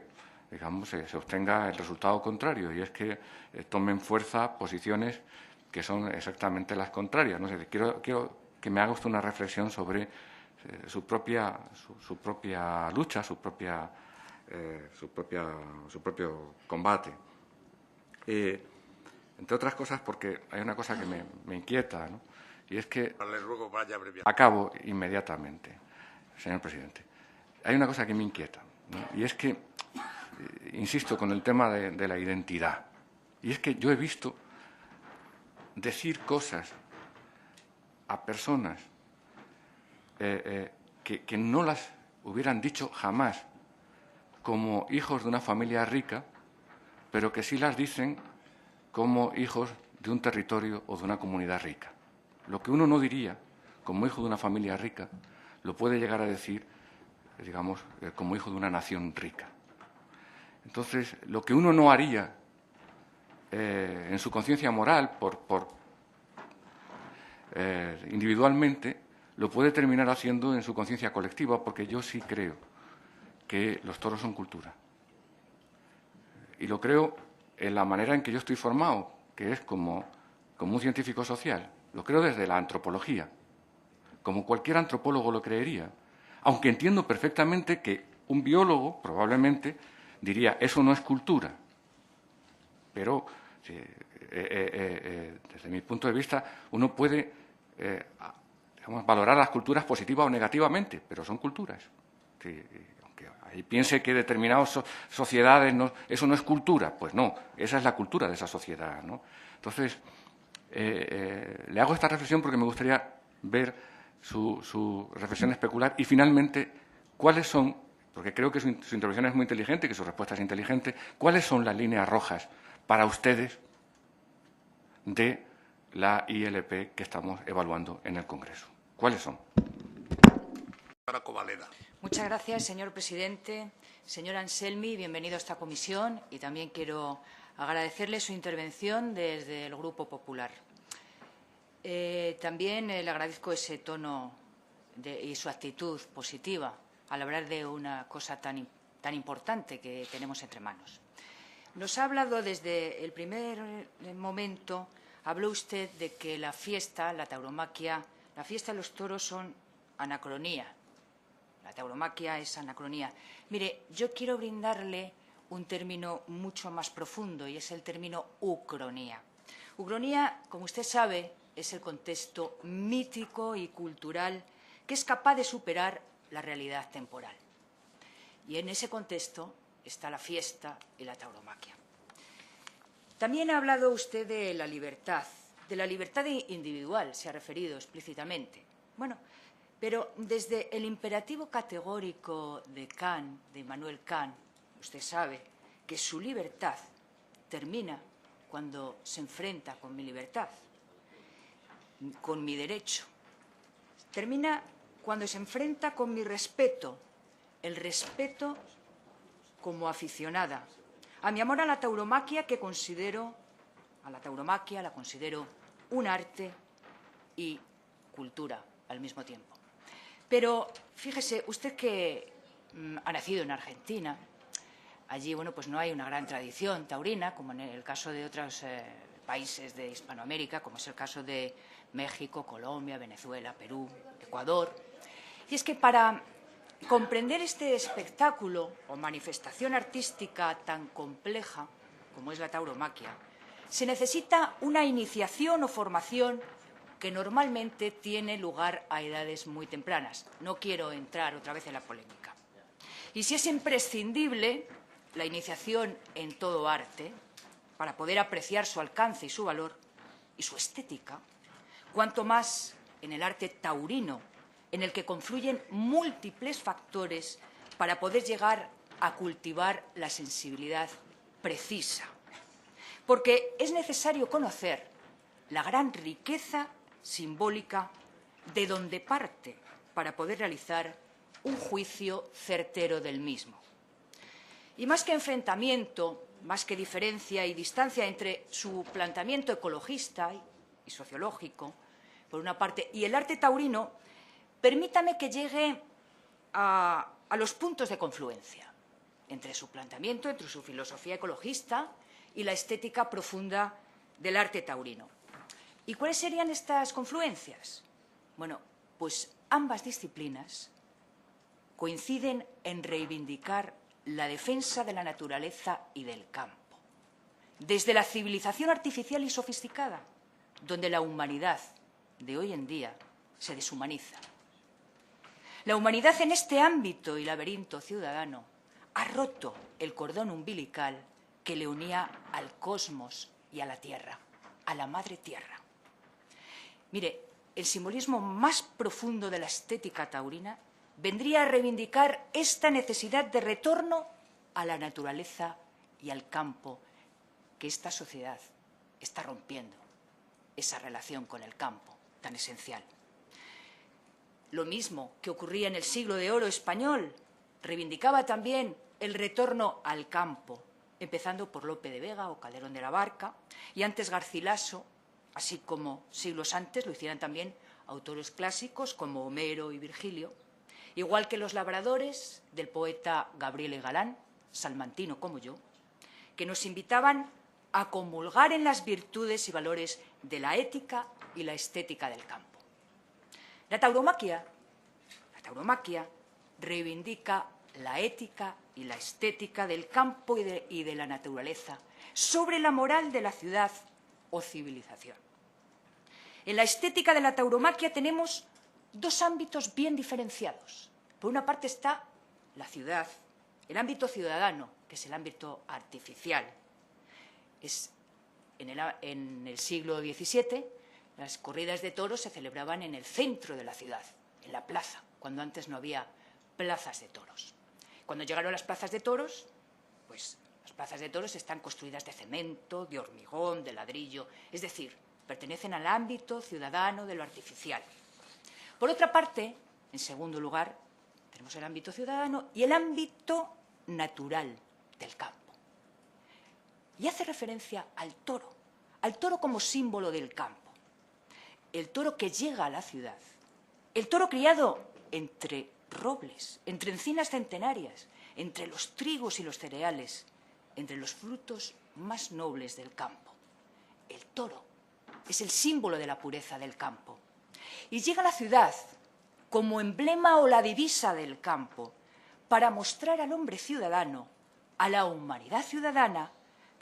digamos, se obtenga el resultado contrario, y es que tomen fuerza posiciones que son exactamente las contrarias. No sé, quiero que me haga usted una reflexión sobre su propia lucha, su propio combate. Entre otras cosas, porque hay una cosa que me inquieta, ¿no? Y es que... Le ruego vaya abreviando. Acabo inmediatamente, señor presidente. Hay una cosa que me inquieta, ¿no? Y es que, insisto, con el tema de la identidad. Y es que yo he visto decir cosas a personas que no las hubieran dicho jamás como hijos de una familia rica, pero que sí las dicen como hijos de un territorio o de una comunidad rica. Lo que uno no diría como hijo de una familia rica, lo puede llegar a decir, digamos, como hijo de una nación rica. Entonces, lo que uno no haría en su conciencia moral, individualmente, lo puede terminar haciendo en su conciencia colectiva, porque yo sí creo que los toros son cultura. Y lo creo en la manera en que yo estoy formado, que es como un científico social. Lo creo desde la antropología, como cualquier antropólogo lo creería, aunque entiendo perfectamente que un biólogo probablemente diría, eso no es cultura. Pero, desde mi punto de vista, uno puede digamos, valorar las culturas positiva o negativamente, pero son culturas. Aunque ahí piense que determinadas sociedades, eso no es cultura, pues no, esa es la cultura de esa sociedad, ¿no? Entonces, le hago esta reflexión porque me gustaría ver su reflexión especular y, finalmente, cuáles son, porque creo que su intervención es muy inteligente, que su respuesta es inteligente, cuáles son las líneas rojas para ustedes de la ILP que estamos evaluando en el Congreso. ¿Cuáles son? Para Covaleda. Muchas gracias, señor presidente. Señor Anselmi, bienvenido a esta comisión, y también quiero agradecerle su intervención desde el Grupo Popular. También le agradezco ese tono y su actitud positiva al hablar de una cosa tan importante que tenemos entre manos. Nos ha hablado desde el primer momento, habló usted de que la fiesta, la tauromaquia, la fiesta de los toros son anacronía. La tauromaquia es anacronía. Mire, yo quiero brindarle un término mucho más profundo, y es el término ucronía. Ucronía, como usted sabe, es el contexto mítico y cultural que es capaz de superar la realidad temporal. Y en ese contexto está la fiesta y la tauromaquia. También ha hablado usted de la libertad individual, se ha referido explícitamente. Bueno, pero desde el imperativo categórico de Kant, de Immanuel Kant, usted sabe que su libertad termina cuando se enfrenta con mi libertad, con mi derecho. Termina cuando se enfrenta con mi respeto, el respeto como aficionada, a mi amor a la tauromaquia, que considero, la considero un arte y cultura al mismo tiempo. Pero fíjese, usted que ha nacido en Argentina, allí, bueno, pues no hay una gran tradición taurina, como en el caso de otros países de Hispanoamérica, como es el caso de México, Colombia, Venezuela, Perú, Ecuador. Y es que para comprender este espectáculo o manifestación artística tan compleja como es la tauromaquia, se necesita una iniciación o formación que normalmente tiene lugar a edades muy tempranas. No quiero entrar otra vez en la polémica. Y si es imprescindible la iniciación en todo arte para poder apreciar su alcance y su valor y su estética, cuanto más en el arte taurino, en el que confluyen múltiples factores para poder llegar a cultivar la sensibilidad precisa. Porque es necesario conocer la gran riqueza simbólica de donde parte para poder realizar un juicio certero del mismo. Y más que enfrentamiento, más que diferencia y distancia entre su planteamiento ecologista y sociológico, por una parte, y el arte taurino, permítame que llegue a los puntos de confluencia entre su planteamiento, entre su filosofía ecologista y la estética profunda del arte taurino. ¿Y cuáles serían estas confluencias? Bueno, pues ambas disciplinas coinciden en reivindicar la defensa de la naturaleza y del campo, desde la civilización artificial y sofisticada, donde la humanidad de hoy en día se deshumaniza. La humanidad en este ámbito y laberinto ciudadano ha roto el cordón umbilical que le unía al cosmos y a la Tierra, a la Madre Tierra. Mire, el simbolismo más profundo de la estética taurina vendría a reivindicar esta necesidad de retorno a la naturaleza y al campo que esta sociedad está rompiendo, esa relación con el campo tan esencial. Lo mismo que ocurría en el siglo de oro español, reivindicaba también el retorno al campo, empezando por Lope de Vega o Calderón de la Barca, y antes Garcilaso, así como siglos antes lo hicieran también autores clásicos como Homero y Virgilio, igual que los labradores del poeta Gabriel Galán, salmantino como yo, que nos invitaban a comulgar en las virtudes y valores de la ética y la estética del campo. La tauromaquia reivindica la ética y la estética del campo y de la naturaleza sobre la moral de la ciudad o civilización. En la estética de la tauromaquia tenemos dos ámbitos bien diferenciados. Por una parte está la ciudad, el ámbito ciudadano, que es el ámbito artificial. En el siglo XVII, las corridas de toros se celebraban en el centro de la ciudad, en la plaza, cuando antes no había plazas de toros. Cuando llegaron las plazas de toros, pues las plazas de toros están construidas de cemento, de hormigón, de ladrillo, es decir, pertenecen al ámbito ciudadano de lo artificial. Por otra parte, en segundo lugar, tenemos el ámbito ciudadano y el ámbito natural del campo. Y hace referencia al toro como símbolo del campo. El toro que llega a la ciudad, el toro criado entre robles, entre encinas centenarias, entre los trigos y los cereales, entre los frutos más nobles del campo. El toro es el símbolo de la pureza del campo. Y llega a la ciudad como emblema o la divisa del campo para mostrar al hombre ciudadano, a la humanidad ciudadana,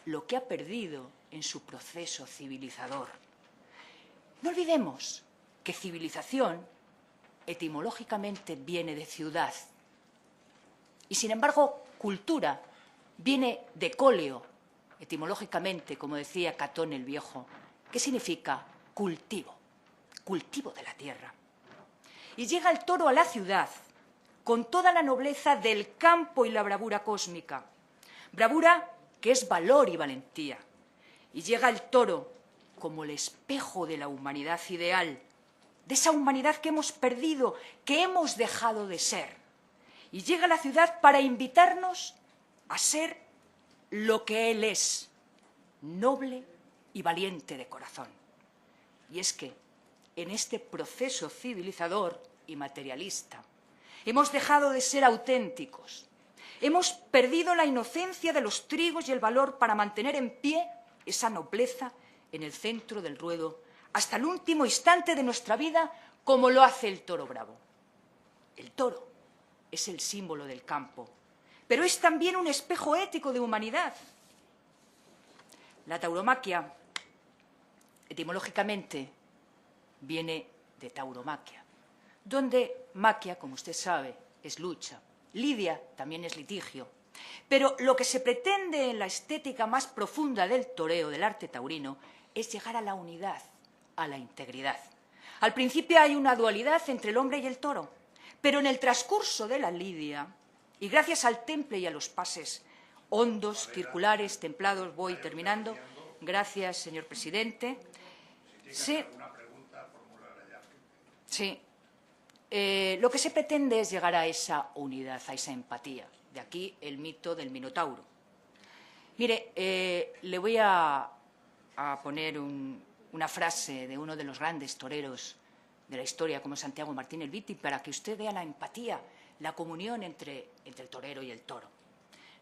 lo que ha perdido en su proceso civilizador. No olvidemos que civilización etimológicamente viene de ciudad y, sin embargo, cultura viene de coleo, etimológicamente, como decía Catón el Viejo, que significa cultivo, cultivo de la tierra. Y llega el toro a la ciudad con toda la nobleza del campo y la bravura cósmica, bravura que es valor y valentía. Y llega el toro como el espejo de la humanidad ideal, de esa humanidad que hemos perdido, que hemos dejado de ser. Y llega a la ciudad para invitarnos a ser lo que él es, noble y valiente de corazón. Y es que en este proceso civilizador y materialista hemos dejado de ser auténticos. Hemos perdido la inocencia de los trigos y el valor para mantener en pie esa nobleza en el centro del ruedo hasta el último instante de nuestra vida, como lo hace el toro bravo. El toro es el símbolo del campo, pero es también un espejo ético de humanidad. La tauromaquia, etimológicamente, viene de tauromaquia, donde maquia, como usted sabe, es lucha. Lidia también es litigio. Pero lo que se pretende en la estética más profunda del toreo, del arte taurino, es llegar a la unidad, a la integridad. Al principio hay una dualidad entre el hombre y el toro, pero en el transcurso de la lidia, y gracias al temple y a los pases hondos, circulares, templados, voy terminando. Gracias, señor presidente. Sí. Lo que se pretende es llegar a esa unidad, a esa empatía. De aquí el mito del Minotauro. Mire, le voy a poner una frase de uno de los grandes toreros de la historia, como Santiago Martín el Viti, para que usted vea la empatía, la comunión entre el torero y el toro.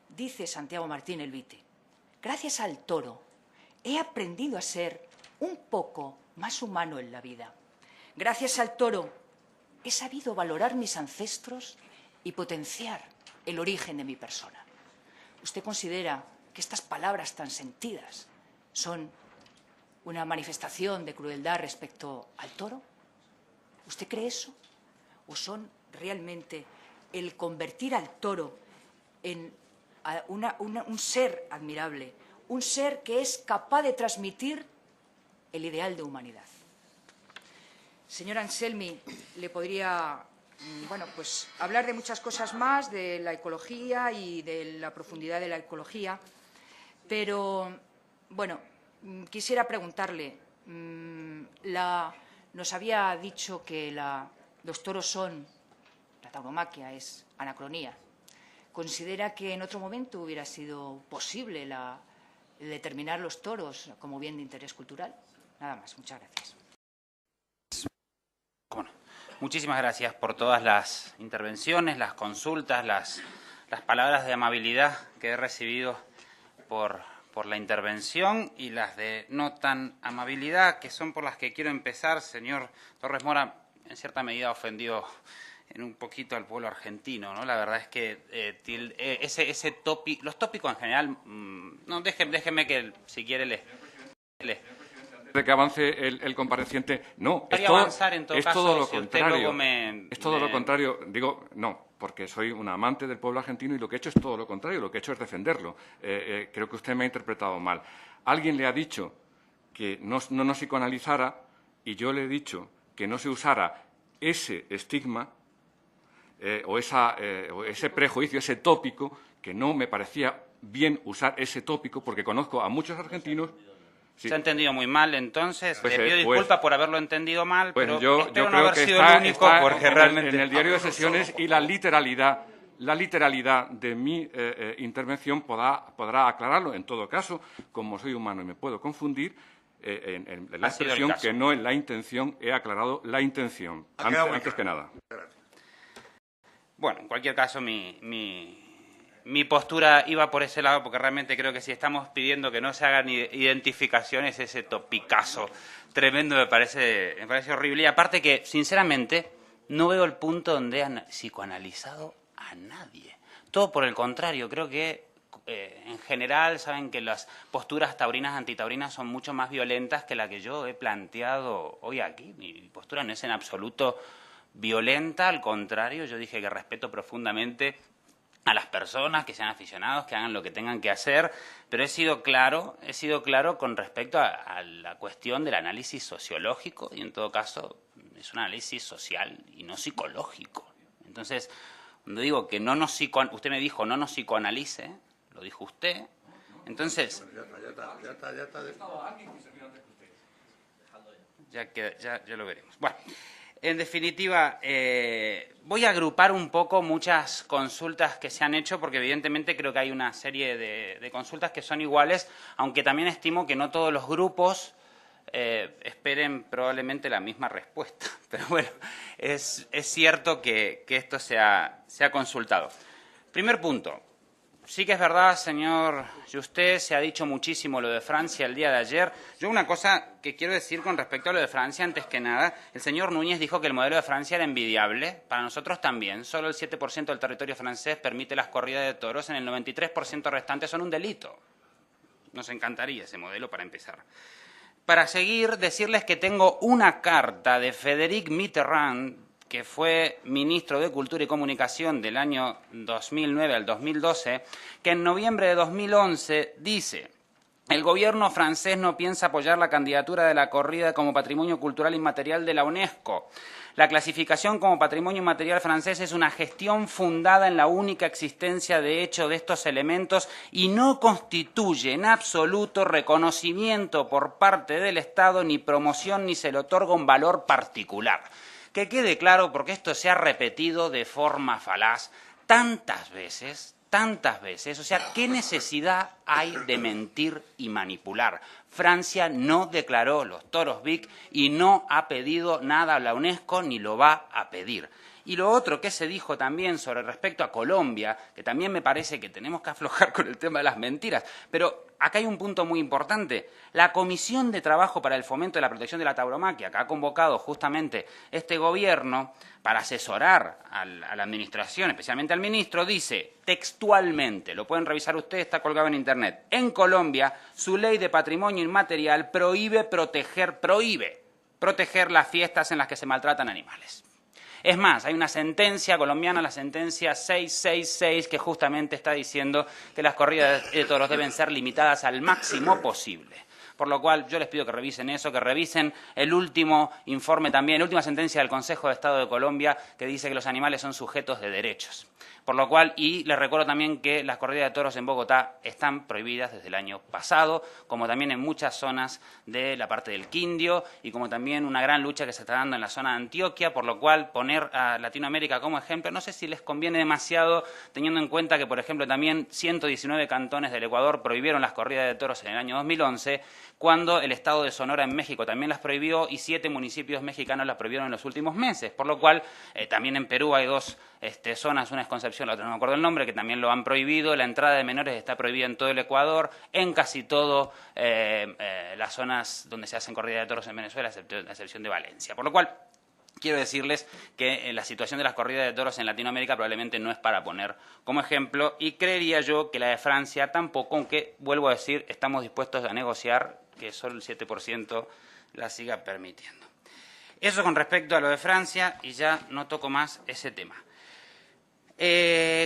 Dice Santiago Martín el Viti: gracias al toro he aprendido a ser un poco más humano en la vida. Gracias al toro he sabido valorar mis ancestros y potenciar el origen de mi persona. ¿Usted considera que estas palabras tan sentidas son una manifestación de crueldad respecto al toro? ¿Usted cree eso? ¿O son realmente el convertir al toro en un ser admirable, un ser que es capaz de transmitir el ideal de humanidad? Señor Anselmi, le podría pues hablar de muchas cosas más, de la ecología y de la profundidad de la ecología, pero bueno, quisiera preguntarle, nos había dicho que los toros son, la tauromaquia es anacronía. ¿Considera que en otro momento hubiera sido posible el determinar los toros como bien de interés cultural? Nada más, muchas gracias. Bueno, muchísimas gracias por todas las intervenciones, las consultas, las palabras de amabilidad que he recibido por la intervención y las de no tan amabilidad, que son por las que quiero empezar. Señor Torres Mora, en cierta medida ofendió en un poquito al pueblo argentino, ¿no? La verdad es que los tópicos en general, no, déjeme que si quiere de que avance el compareciente, no, es todo lo contrario. Es todo lo contrario, digo, no, porque soy un amante del pueblo argentino y lo que he hecho es todo lo contrario, lo que he hecho es defenderlo. Creo que usted me ha interpretado mal. Alguien le ha dicho que no nos psicoanalizara y yo le he dicho que no se usara ese estigma o ese prejuicio, ese tópico, que no me parecía bien usar ese tópico porque conozco a muchos argentinos. Sí. Se ha entendido muy mal, entonces le pido disculpas por haberlo entendido mal, pero yo espero creo no haber que sido el único, porque realmente en el diario de sesiones y la literalidad de mi intervención podrá aclararlo. En todo caso, como soy humano y me puedo confundir, en la expresión que no en la intención he aclarado la intención, antes que nada. Bueno, en cualquier caso, mi postura iba por ese lado, porque realmente creo que si estamos pidiendo que no se hagan identificaciones, ese topicazo tremendo me parece horrible. Y aparte que, sinceramente, no veo el punto donde han psicoanalizado a nadie. Todo por el contrario, creo que en general saben que las posturas taurinas, antitaurinas son mucho más violentas que la que yo he planteado hoy aquí. Mi postura no es en absoluto violenta, al contrario, yo dije que respeto profundamente a las personas, que sean aficionados, que hagan lo que tengan que hacer, pero he sido claro con respecto a la cuestión del análisis sociológico, y en todo caso es un análisis social y no psicológico. Entonces, cuando digo que usted me dijo no nos psicoanalice, lo dijo usted, entonces ya lo veremos. Bueno, en definitiva, voy a agrupar un poco muchas consultas que se han hecho, porque evidentemente creo que hay una serie de consultas que son iguales, aunque también estimo que no todos los grupos esperen probablemente la misma respuesta. Pero bueno, es cierto que esto se ha consultado. Primer punto. Sí que es verdad, señor Juste, se ha dicho muchísimo lo de Francia el día de ayer. Yo una cosa que quiero decir con respecto a lo de Francia, antes que nada, el señor Núñez dijo que el modelo de Francia era envidiable. Para nosotros también. Solo el 7% del territorio francés permite las corridas de toros. En el 93% restante son un delito. Nos encantaría ese modelo para empezar. Para seguir, decirles que tengo una carta de Frédéric Mitterrand, que fue ministro de Cultura y Comunicación del año 2009 al 2012, que en noviembre de 2011 dice: el gobierno francés no piensa apoyar la candidatura de la corrida como patrimonio cultural inmaterial de la UNESCO. La clasificación como patrimonio inmaterial francés es una gestión fundada en la única existencia de hecho de estos elementos y no constituye en absoluto reconocimiento por parte del Estado, ni promoción, ni se le otorga un valor particular. Que quede claro, porque esto se ha repetido de forma falaz tantas veces, tantas veces. O sea, ¿qué necesidad hay de mentir y manipular? Francia no declaró los toros Vic y no ha pedido nada a la UNESCO ni lo va a pedir. Y lo otro que se dijo también sobre respecto a Colombia, que también me parece que tenemos que aflojar con el tema de las mentiras, pero acá hay un punto muy importante. La Comisión de Trabajo para el Fomento de la Protección de la Tauromaquia, que ha convocado justamente este gobierno para asesorar a la administración, especialmente al ministro, dice textualmente, lo pueden revisar ustedes, está colgado en Internet, en Colombia su ley de patrimonio inmaterial prohíbe proteger las fiestas en las que se maltratan animales. Es más, hay una sentencia colombiana, la sentencia 666, que justamente está diciendo que las corridas de toros deben ser limitadas al máximo posible. Por lo cual, yo les pido que revisen eso, que revisen el último informe también, la última sentencia del Consejo de Estado de Colombia, que dice que los animales son sujetos de derechos. Por lo cual, y les recuerdo también que las corridas de toros en Bogotá están prohibidas desde el año pasado, como también en muchas zonas de la parte del Quindío y como también una gran lucha que se está dando en la zona de Antioquia, por lo cual poner a Latinoamérica como ejemplo, no sé si les conviene demasiado, teniendo en cuenta que, por ejemplo, también 119 cantones del Ecuador prohibieron las corridas de toros en el año 2011, cuando el estado de Sonora en México también las prohibió y 7 municipios mexicanos las prohibieron en los últimos meses, por lo cual también en Perú hay dos zonas, una es Concepción, la otra no me acuerdo el nombre, que también lo han prohibido. La entrada de menores está prohibida en todo el Ecuador, en casi todo las zonas donde se hacen corridas de toros en Venezuela, a excepción de Valencia. Por lo cual, quiero decirles que la situación de las corridas de toros en Latinoamérica probablemente no es para poner como ejemplo, y creería yo que la de Francia tampoco, aunque, vuelvo a decir, estamos dispuestos a negociar que solo el 7% la siga permitiendo. Eso con respecto a lo de Francia, y ya no toco más ese tema.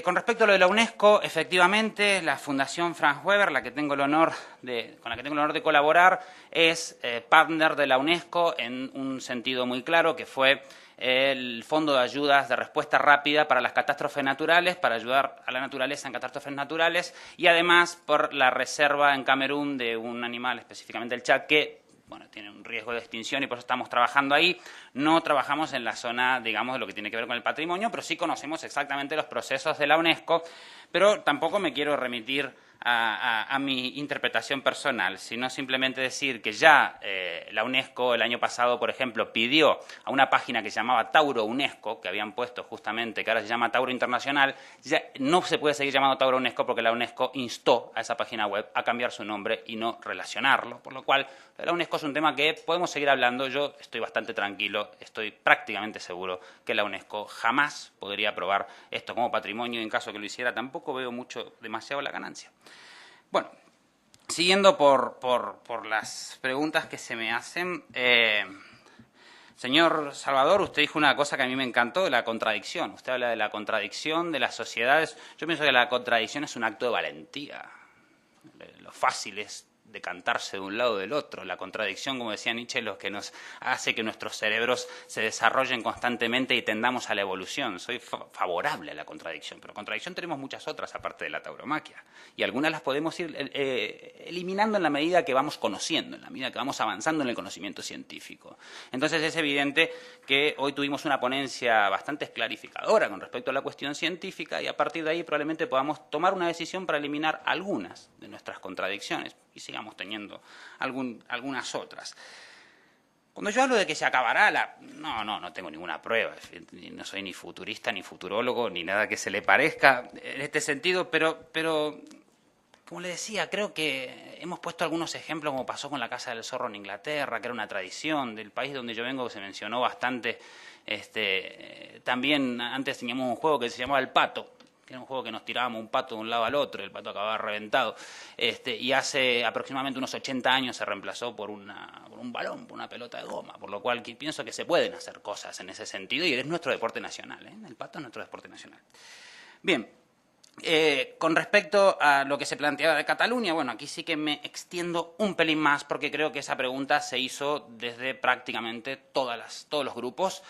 Con respecto a lo de la UNESCO, efectivamente, la Fundación Franz Weber, con la que tengo el honor de colaborar, es partner de la UNESCO en un sentido muy claro, que fue el Fondo de Ayudas de Respuesta Rápida para las Catástrofes Naturales, para ayudar a la naturaleza en catástrofes naturales, y además por la reserva en Camerún de un animal, específicamente el chat, que tiene un riesgo de extinción y por eso estamos trabajando ahí. No trabajamos en la zona, digamos, de lo que tiene que ver con el patrimonio, pero sí conocemos exactamente los procesos de la UNESCO, pero tampoco me quiero remitir a mi interpretación personal, sino simplemente decir que ya la UNESCO el año pasado, por ejemplo, pidió a una página que se llamaba Tauro UNESCO, que habían puesto justamente, que ahora se llama Tauro Internacional, ya no se puede seguir llamando Tauro UNESCO porque la UNESCO instó a esa página web a cambiar su nombre y no relacionarlo, por lo cual la UNESCO es un tema que podemos seguir hablando. Yo estoy bastante tranquilo, estoy prácticamente seguro que la UNESCO jamás podría aprobar esto como patrimonio y en caso que lo hiciera tampoco veo demasiado la ganancia. Bueno, siguiendo por las preguntas que se me hacen, señor Salvador, usted dijo una cosa que a mí me encantó, de la contradicción. Usted habla de la contradicción de las sociedades. Yo pienso que la contradicción es un acto de valentía. Lo fácil es decantarse de un lado o del otro. La contradicción, como decía Nietzsche, es lo que nos hace que nuestros cerebros se desarrollen constantemente y tendamos a la evolución. Soy favorable a la contradicción, pero contradicción tenemos muchas otras aparte de la tauromaquia. Y algunas las podemos ir eliminando en la medida que vamos conociendo, en la medida que vamos avanzando en el conocimiento científico. Entonces es evidente que hoy tuvimos una ponencia bastante clarificadora con respecto a la cuestión científica y a partir de ahí probablemente podamos tomar una decisión para eliminar algunas de nuestras contradicciones y sigamos teniendo algunas otras. Cuando yo hablo de que se acabará no tengo ninguna prueba, no soy ni futurista, ni futurólogo, ni nada que se le parezca en este sentido, pero como le decía, creo que hemos puesto algunos ejemplos, como pasó con la Casa del Zorro en Inglaterra, que era una tradición del país donde yo vengo, que se mencionó bastante. También antes teníamos un juego que se llamaba El Pato, que era un juego que nos tirábamos un pato de un lado al otro, el pato acababa reventado, y hace aproximadamente unos 80 años se reemplazó por un balón, por una pelota de goma, por lo cual pienso que se pueden hacer cosas en ese sentido y es nuestro deporte nacional, el pato es nuestro deporte nacional. Bien, con respecto a lo que se planteaba de Cataluña, aquí sí que me extiendo un pelín más porque creo que esa pregunta se hizo desde prácticamente todos los grupos.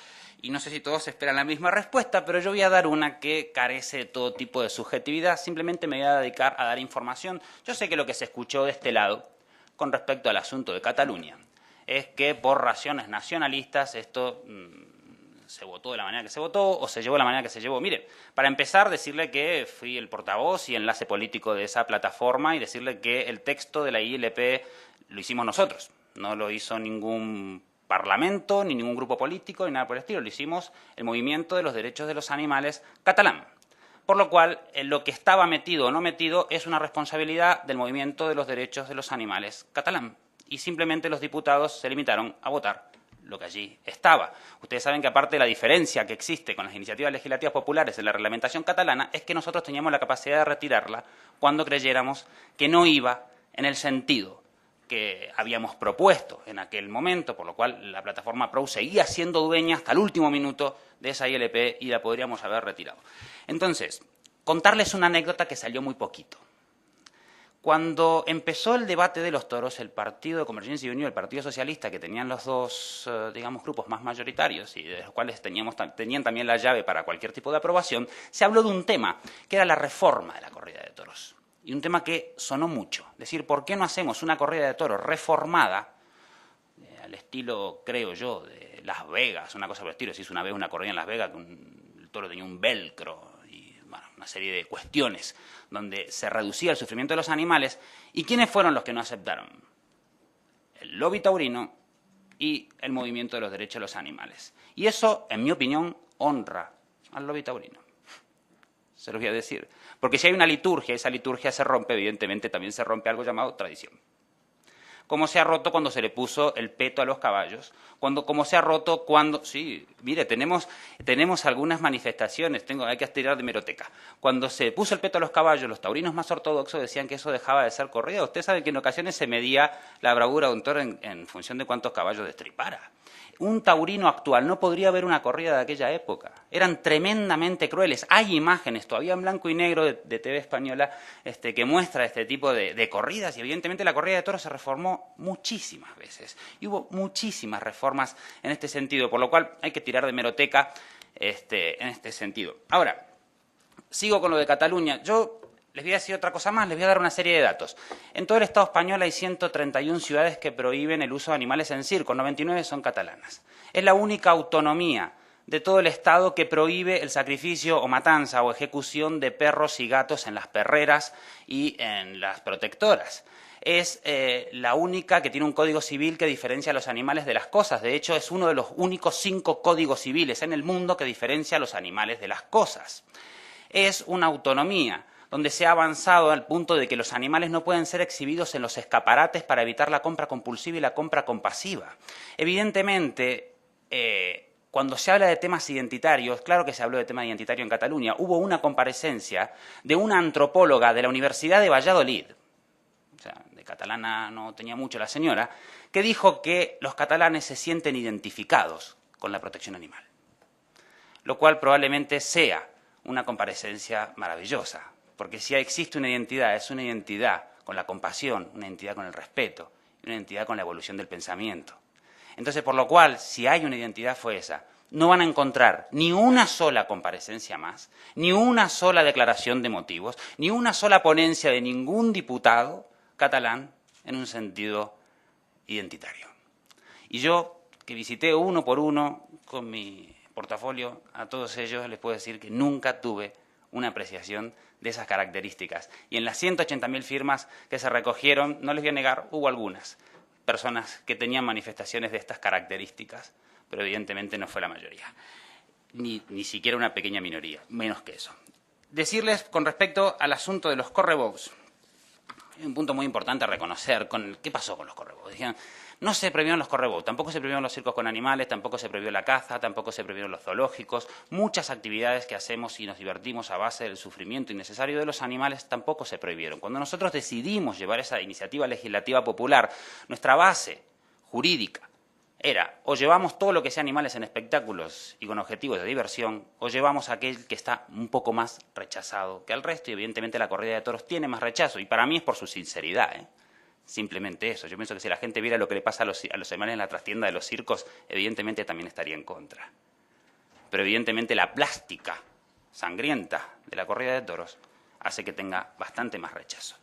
Y no sé si todos esperan la misma respuesta, pero yo voy a dar una que carece de todo tipo de subjetividad. Simplemente me voy a dedicar a dar información. Yo sé que lo que se escuchó de este lado con respecto al asunto de Cataluña es que por razones nacionalistas esto se votó de la manera que se votó o se llevó de la manera que se llevó. Mire, para empezar, decirle que fui el portavoz y enlace político de esa plataforma y decirle que el texto de la ILP lo hicimos nosotros. No lo hizo ningún parlamento, ni ningún grupo político, ni nada por el estilo. Lo hicimos el Movimiento de los Derechos de los Animales catalán. Por lo cual, lo que estaba metido o no metido es una responsabilidad del Movimiento de los Derechos de los Animales catalán. Y simplemente los diputados se limitaron a votar lo que allí estaba. Ustedes saben que aparte de la diferencia que existe con las iniciativas legislativas populares en la reglamentación catalana es que nosotros teníamos la capacidad de retirarla cuando creyéramos que no iba en el sentido que habíamos propuesto en aquel momento, por lo cual la plataforma PROU seguía siendo dueña hasta el último minuto de esa ILP y la podríamos haber retirado. Entonces, contarles una anécdota que salió muy poquito. Cuando empezó el debate de los toros, el Partido de Convergencia y Unió, el Partido Socialista, que tenían los dos, digamos, grupos más mayoritarios y de los cuales tenían también la llave para cualquier tipo de aprobación, se habló de un tema, que era la reforma de la corrida de toros. Y un tema que sonó mucho. Es decir, ¿por qué no hacemos una corrida de toros reformada, al estilo, creo yo, de Las Vegas, una cosa por el estilo? Si es una vez una corrida en Las Vegas, el toro tenía un velcro, bueno, una serie de cuestiones donde se reducía el sufrimiento de los animales. ¿Y quiénes fueron los que no aceptaron? El lobby taurino y el movimiento de los derechos de los animales. Y eso, en mi opinión, honra al lobby taurino. Se los voy a decir. Porque si hay una liturgia, esa liturgia se rompe, evidentemente también se rompe algo llamado tradición. Como se ha roto cuando se le puso el peto a los caballos, como se ha roto cuando... Sí, mire, tenemos algunas manifestaciones, hay que estirar de hemeroteca. Cuando se puso el peto a los caballos, los taurinos más ortodoxos decían que eso dejaba de ser corrida. Usted sabe que en ocasiones se medía la bravura de un toro en función de cuántos caballos destripara. Un taurino actual no podría ver una corrida de aquella época. Eran tremendamente crueles. Hay imágenes todavía en blanco y negro de TV Española que muestra este tipo de corridas y evidentemente la corrida de toros se reformó muchísimas veces. Y hubo muchísimas reformas en este sentido, por lo cual hay que tirar de hemeroteca en este sentido. Ahora, sigo con lo de Cataluña. Yo les voy a decir otra cosa más, les voy a dar una serie de datos. En todo el Estado español hay 131 ciudades que prohíben el uso de animales en circo, 99 son catalanas. Es la única autonomía de todo el Estado que prohíbe el sacrificio o matanza o ejecución de perros y gatos en las perreras y en las protectoras. Es la única que tiene un código civil que diferencia a los animales de las cosas. De hecho, es uno de los únicos 5 códigos civiles en el mundo que diferencia a los animales de las cosas. Es una autonomía donde se ha avanzado al punto de que los animales no pueden ser exhibidos en los escaparates para evitar la compra compulsiva y la compra compasiva. Evidentemente, cuando se habla de temas identitarios, claro que se habló de tema identitario en Cataluña, hubo una comparecencia de una antropóloga de la Universidad de Valladolid, o sea, de catalana no tenía mucho la señora, que dijo que los catalanes se sienten identificados con la protección animal, lo cual probablemente sea una comparecencia maravillosa. Porque si existe una identidad, es una identidad con la compasión, una identidad con el respeto, una identidad con la evolución del pensamiento. Entonces, por lo cual, si hay una identidad fue esa. No van a encontrar ni una sola comparecencia más, ni una sola declaración de motivos, ni una sola ponencia de ningún diputado catalán en un sentido identitario. Y yo, que visité uno por uno con mi portafolio a todos ellos, les puedo decir que nunca tuve una apreciación de esas características. Y en las 180.000 firmas que se recogieron, no les voy a negar, hubo algunas personas que tenían manifestaciones de estas características, pero evidentemente no fue la mayoría, ni siquiera una pequeña minoría, menos que eso. Decirles con respecto al asunto de los correbous, hay un punto muy importante a reconocer. ¿Qué pasó con los correbous? Decían, no se prohibieron los correbous, tampoco se prohibieron los circos con animales, tampoco se prohibió la caza, tampoco se prohibieron los zoológicos. Muchas actividades que hacemos y nos divertimos a base del sufrimiento innecesario de los animales tampoco se prohibieron. Cuando nosotros decidimos llevar esa iniciativa legislativa popular, nuestra base jurídica era o llevamos todo lo que sea animales en espectáculos y con objetivos de diversión, o llevamos aquel que está un poco más rechazado que el resto, y evidentemente la corrida de toros tiene más rechazo, y para mí es por su sinceridad, simplemente eso. Yo pienso que si la gente viera lo que le pasa a los animales en la trastienda de los circos, evidentemente también estaría en contra. Pero evidentemente la plástica sangrienta de la corrida de toros hace que tenga bastante más rechazo.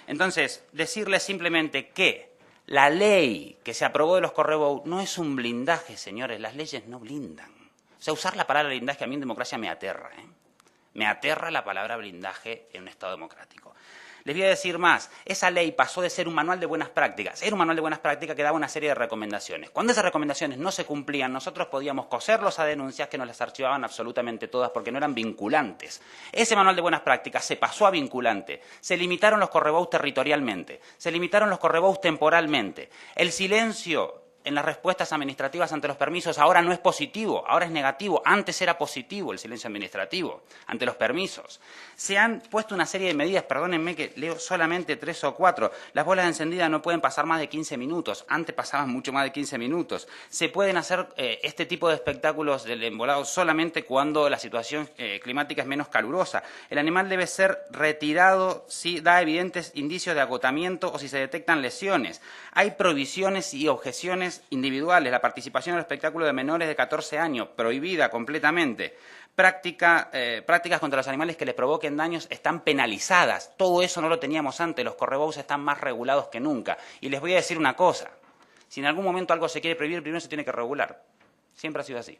Entonces, decirles simplemente que la ley que se aprobó de los correbous no es un blindaje, señores. Las leyes no blindan. O sea, usar la palabra blindaje a mí en democracia me aterra, ¿eh? Me aterra la palabra blindaje en un Estado democrático. Les voy a decir más, esa ley pasó de ser un manual de buenas prácticas, era un manual de buenas prácticas que daba una serie de recomendaciones. Cuando esas recomendaciones no se cumplían, nosotros podíamos coserlos a denuncias que nos las archivaban absolutamente todas porque no eran vinculantes. Ese manual de buenas prácticas se pasó a vinculante, se limitaron los correveus territorialmente, se limitaron los correveus temporalmente. El silencio en las respuestas administrativas ante los permisos ahora no es positivo, ahora es negativo. Antes era positivo el silencio administrativo ante los permisos. Se han puesto una serie de medidas, perdónenme que leo solamente 3 o 4. Las bolas encendidas no pueden pasar más de 15 minutos. Antes pasaban mucho más de 15 minutos. Se pueden hacer este tipo de espectáculos del embolado solamente cuando la situación climática es menos calurosa. El animal debe ser retirado si da evidentes indicios de agotamiento o si se detectan lesiones. Hay prohibiciones y objeciones individuales. La participación en el espectáculo de menores de 14 años, prohibida completamente. Prácticas contra los animales que les provoquen daños están penalizadas. Todo eso no lo teníamos antes. Los correveus están más regulados que nunca. Y les voy a decir una cosa. Si en algún momento algo se quiere prohibir, primero se tiene que regular. Siempre ha sido así.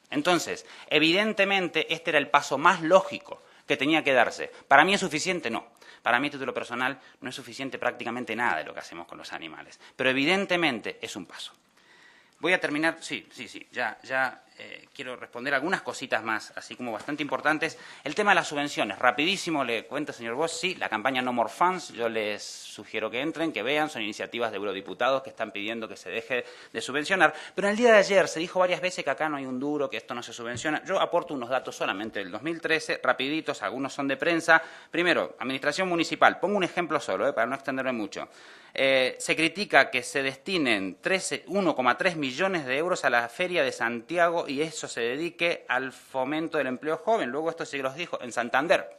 Entonces, evidentemente, este era el paso más lógico que tenía que darse. ¿Para mí es suficiente? No. Para mí, a título personal, no es suficiente prácticamente nada de lo que hacemos con los animales. Pero evidentemente es un paso. Voy a terminar, sí, ya quiero responder algunas cositas más, así como bastante importantes. El tema de las subvenciones, rapidísimo, le cuento, señor Bosch, sí, la campaña No More Funds, yo les sugiero que entren, que vean, son iniciativas de eurodiputados que están pidiendo que se deje de subvencionar. Pero en el día de ayer se dijo varias veces que acá no hay un duro, que esto no se subvenciona. Yo aporto unos datos solamente del 2013, rapiditos, algunos son de prensa. Primero, administración municipal, pongo un ejemplo solo, para no extenderme mucho. Se critica que se destinen 1,3 millones de euros a la Feria de Santiago y eso se dedique al fomento del empleo joven. Luego esto se los dijo en Santander.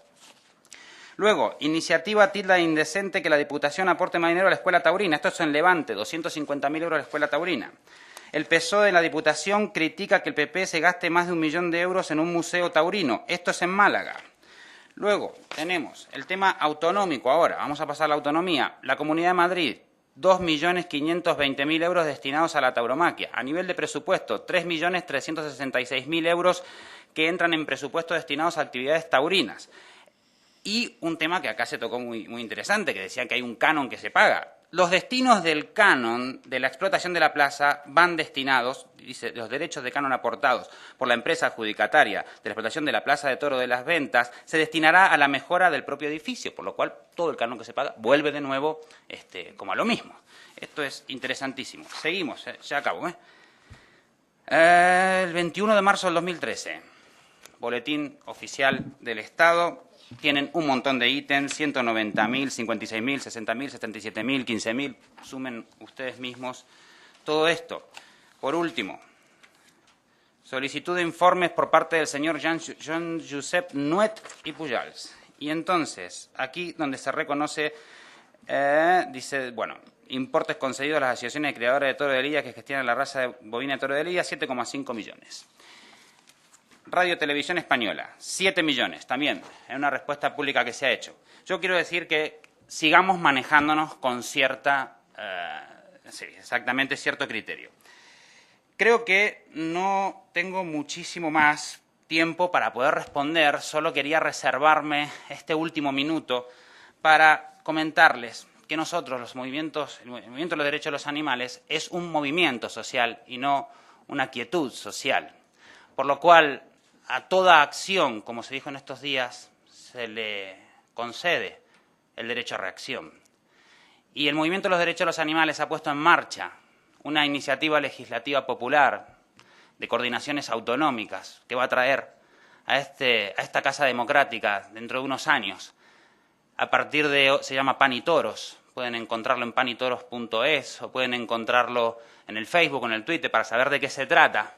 Luego, iniciativa tilda de indecente que la Diputación aporte más dinero a la Escuela Taurina. Esto es en Levante, 250.000 euros a la Escuela Taurina. El PSOE de la Diputación critica que el PP se gaste más de 1 millón de euros en un museo taurino. Esto es en Málaga. Luego tenemos el tema autonómico ahora. Vamos a pasar a la autonomía. La Comunidad de Madrid, 2.520.000 euros destinados a la tauromaquia. A nivel de presupuesto, 3.366.000 euros que entran en presupuesto destinados a actividades taurinas. Y un tema que acá se tocó muy interesante, que decían que hay un canon que se paga. Los destinos del canon de la explotación de la plaza van destinados, dice, los derechos de canon aportados por la empresa adjudicataria de la explotación de la Plaza de Toro de las Ventas se destinará a la mejora del propio edificio, por lo cual todo el canon que se paga vuelve de nuevo como a lo mismo. Esto es interesantísimo. Seguimos, ya acabo. El 21 de marzo del 2013, Boletín Oficial del Estado. Tienen un montón de ítems, 190.000, 56.000, 60.000, 77.000, 15.000. Sumen ustedes mismos todo esto. Por último, solicitud de informes por parte del señor Jean-Josep Nuet y Pujals. Y entonces, aquí donde se reconoce, dice, bueno, importes concedidos a las asociaciones de criadores de toro de lidia que gestionan la raza de bovina de toro de lidia, 7,5 millones. Radio Televisión Española, 7 millones, también, en una respuesta pública que se ha hecho. Yo quiero decir que sigamos manejándonos con cierto criterio. Creo que no tengo muchísimo más tiempo para poder responder, solo quería reservarme este último minuto para comentarles que nosotros, el movimiento de los derechos de los animales, es un movimiento social y no una quietud social. Por lo cual, a toda acción, como se dijo en estos días, se le concede el derecho a reacción. Y el Movimiento de los Derechos de los Animales ha puesto en marcha una iniciativa legislativa popular de coordinaciones autonómicas que va a traer a esta Casa Democrática dentro de unos años. A partir de, se llama Pan y Toros, pueden encontrarlo en panitoros.es o pueden encontrarlo en el Facebook o en el Twitter para saber de qué se trata.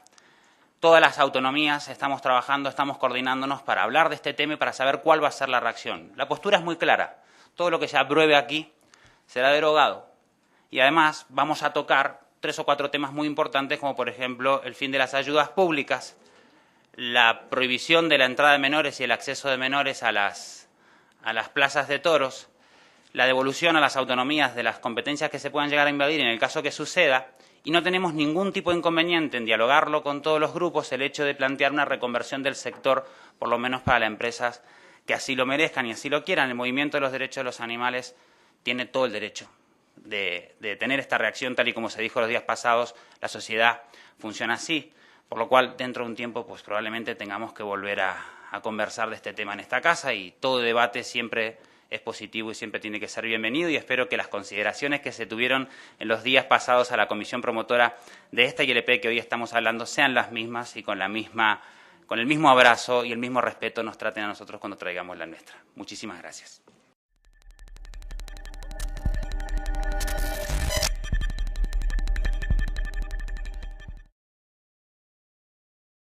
Todas las autonomías estamos trabajando, estamos coordinándonos para hablar de este tema y para saber cuál va a ser la reacción. La postura es muy clara. Todo lo que se apruebe aquí será derogado. Y además vamos a tocar 3 o 4 temas muy importantes, como por ejemplo el fin de las ayudas públicas, la prohibición de la entrada de menores y el acceso de menores a las plazas de toros, la devolución a las autonomías de las competencias que se puedan llegar a invadir en el caso que suceda, y no tenemos ningún tipo de inconveniente en dialogarlo con todos los grupos el hecho de plantear una reconversión del sector, por lo menos para las empresas que así lo merezcan y así lo quieran. El movimiento de los derechos de los animales tiene todo el derecho de tener esta reacción, tal y como se dijo los días pasados. La sociedad funciona así, por lo cual dentro de un tiempo pues probablemente tengamos que volver a conversar de este tema en esta casa, y todo debate siempre es positivo y siempre tiene que ser bienvenido, y espero que las consideraciones que se tuvieron en los días pasados a la comisión promotora de esta ILP que hoy estamos hablando sean las mismas y con el mismo abrazo y el mismo respeto nos traten a nosotros cuando traigamos la nuestra. Muchísimas gracias.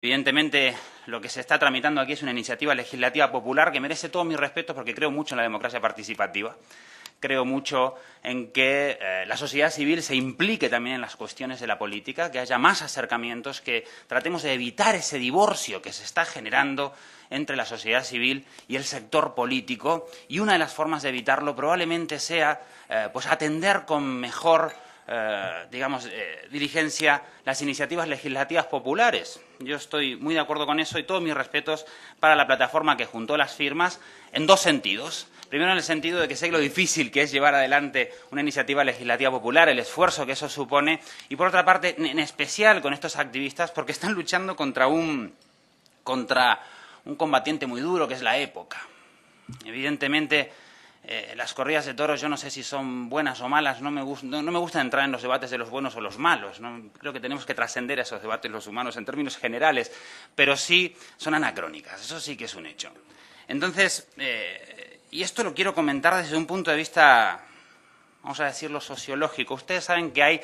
Evidentemente, lo que se está tramitando aquí es una iniciativa legislativa popular que merece todo mi respeto, porque creo mucho en la democracia participativa. Creo mucho en que la sociedad civil se implique también en las cuestiones de la política, que haya más acercamientos, que tratemos de evitar ese divorcio que se está generando entre la sociedad civil y el sector político. Y una de las formas de evitarlo probablemente sea pues atender con mejor diligencia las iniciativas legislativas populares. Yo estoy muy de acuerdo con eso, y todos mis respetos para la plataforma que juntó las firmas en dos sentidos. Primero, en el sentido de que sé lo difícil que es llevar adelante una iniciativa legislativa popular, el esfuerzo que eso supone, y por otra parte, en especial con estos activistas, porque están luchando contra un combatiente muy duro, que es la época. Evidentemente, las corridas de toros, yo no sé si son buenas o malas, no me gusta entrar en los debates de los buenos o los malos, ¿no? Creo que tenemos que trascender esos debates los humanos en términos generales, pero sí son anacrónicas, eso sí que es un hecho. Entonces, y esto lo quiero comentar desde un punto de vista, vamos a decirlo, sociológico. Ustedes saben que hay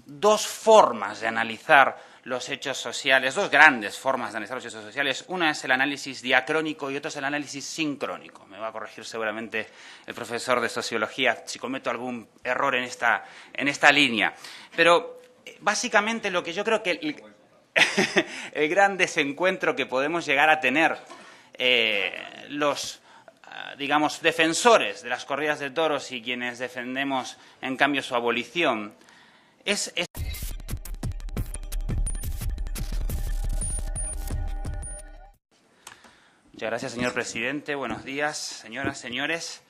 dos formas de analizar los hechos sociales, dos grandes formas de analizar los hechos sociales. Una es el análisis diacrónico y otra es el análisis sincrónico. Me va a corregir seguramente el profesor de sociología si cometo algún error en esta línea. Pero básicamente lo que yo creo que el gran desencuentro que podemos llegar a tener los digamos, defensores de las corridas de toros y quienes defendemos, en cambio, su abolición, es Muchas gracias, señor presidente. Buenos días, señoras, señores.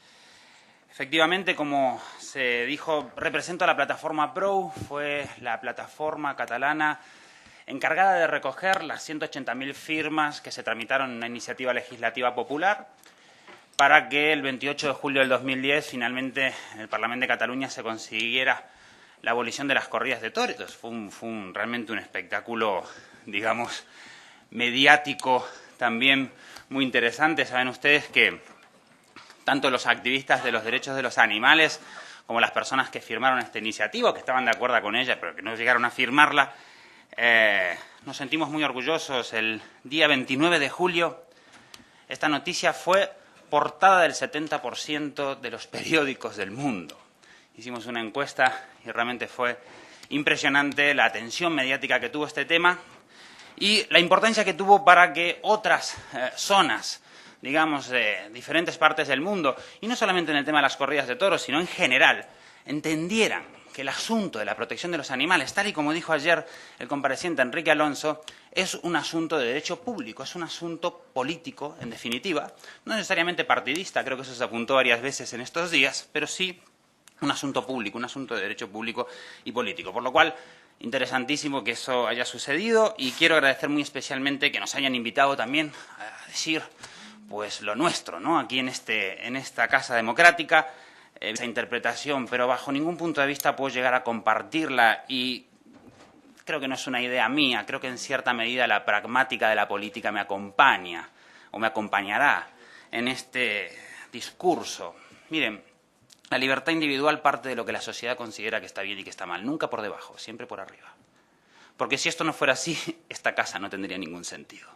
Efectivamente, como se dijo, represento a la plataforma PROU. Fue la plataforma catalana encargada de recoger las 180.000 firmas que se tramitaron en una iniciativa legislativa popular para que el 28 de julio del 2010 finalmente en el Parlamento de Cataluña se consiguiera la abolición de las corridas de toros. Fue realmente un espectáculo, digamos, mediático también muy interesante. Saben ustedes que tanto los activistas de los derechos de los animales como las personas que firmaron esta iniciativa, que estaban de acuerdo con ella, pero que no llegaron a firmarla, nos sentimos muy orgullosos. El día 29 de julio esta noticia fue portada del 70% de los periódicos del mundo. Hicimos una encuesta y realmente fue impresionante la atención mediática que tuvo este tema y la importancia que tuvo para que otras zonas, digamos, de diferentes partes del mundo, y no solamente en el tema de las corridas de toros, sino en general, entendieran que el asunto de la protección de los animales, tal y como dijo ayer el compareciente Enrique Alonso, es un asunto de derecho público, es un asunto político, en definitiva, no necesariamente partidista, creo que eso se apuntó varias veces en estos días, pero sí un asunto público, un asunto de derecho público y político. Por lo cual, interesantísimo que eso haya sucedido, y quiero agradecer muy especialmente que nos hayan invitado también a decir pues lo nuestro, ¿no?, aquí en esta Casa Democrática, esa interpretación, pero bajo ningún punto de vista puedo llegar a compartirla, y creo que no es una idea mía, creo que en cierta medida la pragmática de la política me acompaña o me acompañará en este discurso. Miren, la libertad individual parte de lo que la sociedad considera que está bien y que está mal, nunca por debajo, siempre por arriba. Porque si esto no fuera así, esta casa no tendría ningún sentido.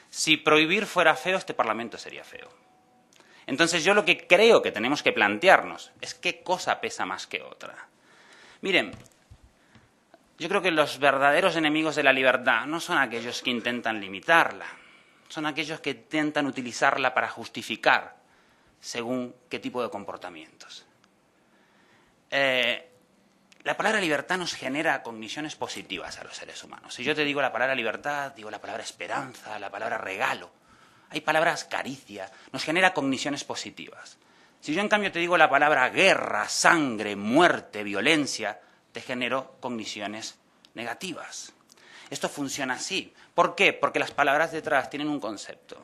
Si prohibir fuera feo, este Parlamento sería feo. Entonces yo lo que creo que tenemos que plantearnos es qué cosa pesa más que otra. Miren, yo creo que los verdaderos enemigos de la libertad no son aquellos que intentan limitarla, son aquellos que intentan utilizarla para justificar según qué tipo de comportamientos. La palabra libertad nos genera cogniciones positivas a los seres humanos. Si yo te digo la palabra libertad, digo la palabra esperanza, la palabra regalo. Hay palabras caricia, nos genera cogniciones positivas. Si yo en cambio te digo la palabra guerra, sangre, muerte, violencia, te genero cogniciones negativas. Esto funciona así. ¿Por qué? Porque las palabras detrás tienen un concepto.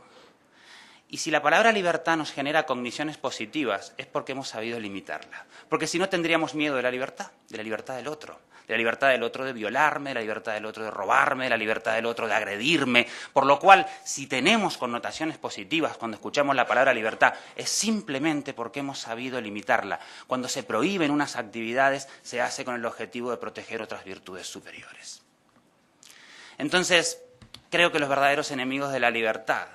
Y si la palabra libertad nos genera cogniciones positivas, es porque hemos sabido limitarla. Porque si no tendríamos miedo de la libertad del otro. De la libertad del otro de violarme, de la libertad del otro de robarme, de la libertad del otro de agredirme. Por lo cual, si tenemos connotaciones positivas cuando escuchamos la palabra libertad, es simplemente porque hemos sabido limitarla. Cuando se prohíben unas actividades, se hace con el objetivo de proteger otras virtudes superiores. Entonces, creo que los verdaderos enemigos de la libertad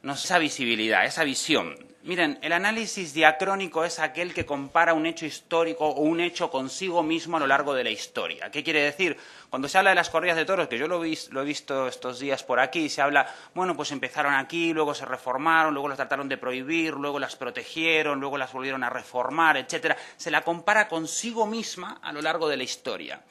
no es esa visibilidad, esa visión. Miren, el análisis diacrónico es aquel que compara un hecho histórico o un hecho consigo mismo a lo largo de la historia. ¿Qué quiere decir? Cuando se habla de las corridas de toros, que yo lo he visto estos días por aquí, se habla, bueno, pues empezaron aquí, luego se reformaron, luego las trataron de prohibir, luego las protegieron, luego las volvieron a reformar, etcétera. Se la compara consigo misma a lo largo de la historia.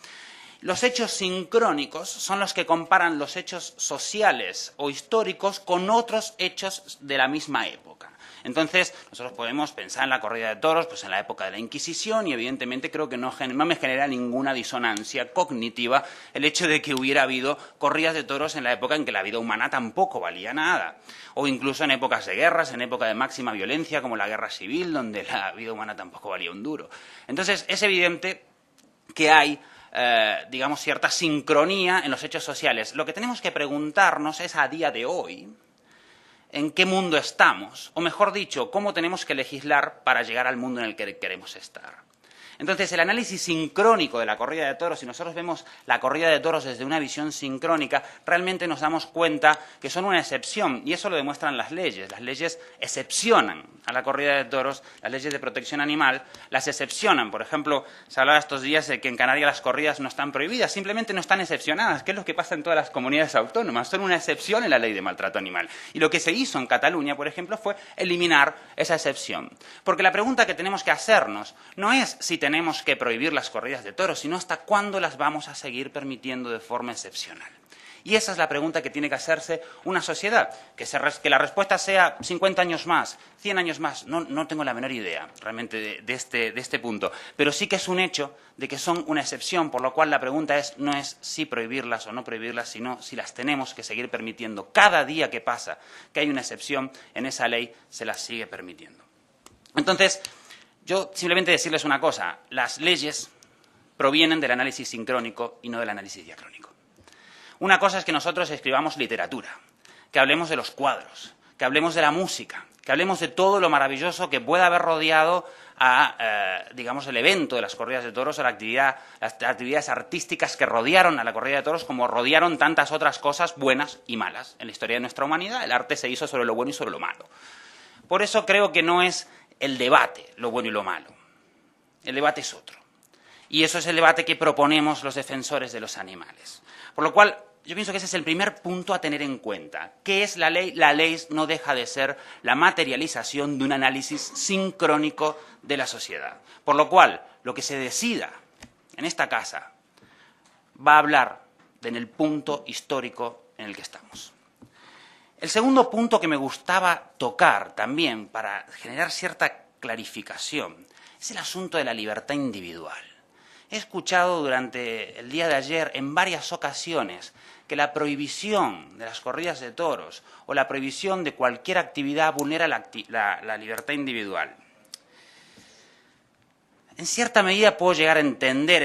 Los hechos sincrónicos son los que comparan los hechos sociales o históricos con otros hechos de la misma época. Entonces, nosotros podemos pensar en la corrida de toros, pues en la época de la Inquisición, y evidentemente creo que no me genera ninguna disonancia cognitiva el hecho de que hubiera habido corridas de toros en la época en que la vida humana tampoco valía nada. O incluso en épocas de guerras, en época de máxima violencia, como la guerra civil, donde la vida humana tampoco valía un duro. Entonces, es evidente que hay digamos, cierta sincronía en los hechos sociales. Lo que tenemos que preguntarnos es, a día de hoy, ¿en qué mundo estamos? O mejor dicho, ¿cómo tenemos que legislar para llegar al mundo en el que queremos estar? Entonces, el análisis sincrónico de la corrida de toros, si nosotros vemos la corrida de toros desde una visión sincrónica, realmente nos damos cuenta que son una excepción, y eso lo demuestran las leyes. Las leyes excepcionan a la corrida de toros, las leyes de protección animal las excepcionan. Por ejemplo, se hablaba estos días de que en Canarias las corridas no están prohibidas, simplemente no están excepcionadas, que es lo que pasa en todas las comunidades autónomas, son una excepción en la ley de maltrato animal. Y lo que se hizo en Cataluña, por ejemplo, fue eliminar esa excepción. Porque la pregunta que tenemos que hacernos no es si tenemos que prohibir las corridas de toros, sino hasta cuándo las vamos a seguir permitiendo de forma excepcional. Y esa es la pregunta que tiene que hacerse una sociedad, que la respuesta sea 50 años más, 100 años más. No tengo la menor idea realmente de este punto, pero sí que es un hecho de que son una excepción, por lo cual la pregunta no es si prohibirlas o no prohibirlas, sino si las tenemos que seguir permitiendo. Cada día que pasa que hay una excepción en esa ley, se las sigue permitiendo. Entonces, yo simplemente decirles una cosa, las leyes provienen del análisis sincrónico y no del análisis diacrónico. Una cosa es que nosotros escribamos literatura, que hablemos de los cuadros, que hablemos de la música, que hablemos de todo lo maravilloso que pueda haber rodeado a, digamos, el evento de las corridas de toros o las actividades artísticas que rodearon a la corrida de toros, como rodearon tantas otras cosas buenas y malas. En la historia de nuestra humanidad, el arte se hizo sobre lo bueno y sobre lo malo. Por eso creo que no es el debate, lo bueno y lo malo. El debate es otro. Y eso es el debate que proponemos los defensores de los animales. Por lo cual, yo pienso que ese es el primer punto a tener en cuenta. ¿Qué es la ley? La ley no deja de ser la materialización de un análisis sincrónico de la sociedad. Por lo cual, lo que se decida en esta casa va a hablar en el punto histórico en el que estamos. El segundo punto que me gustaba tocar también para generar cierta clarificación es el asunto de la libertad individual. He escuchado durante el día de ayer en varias ocasiones que la prohibición de las corridas de toros o la prohibición de cualquier actividad vulnera la libertad individual. En cierta medida puedo llegar a entender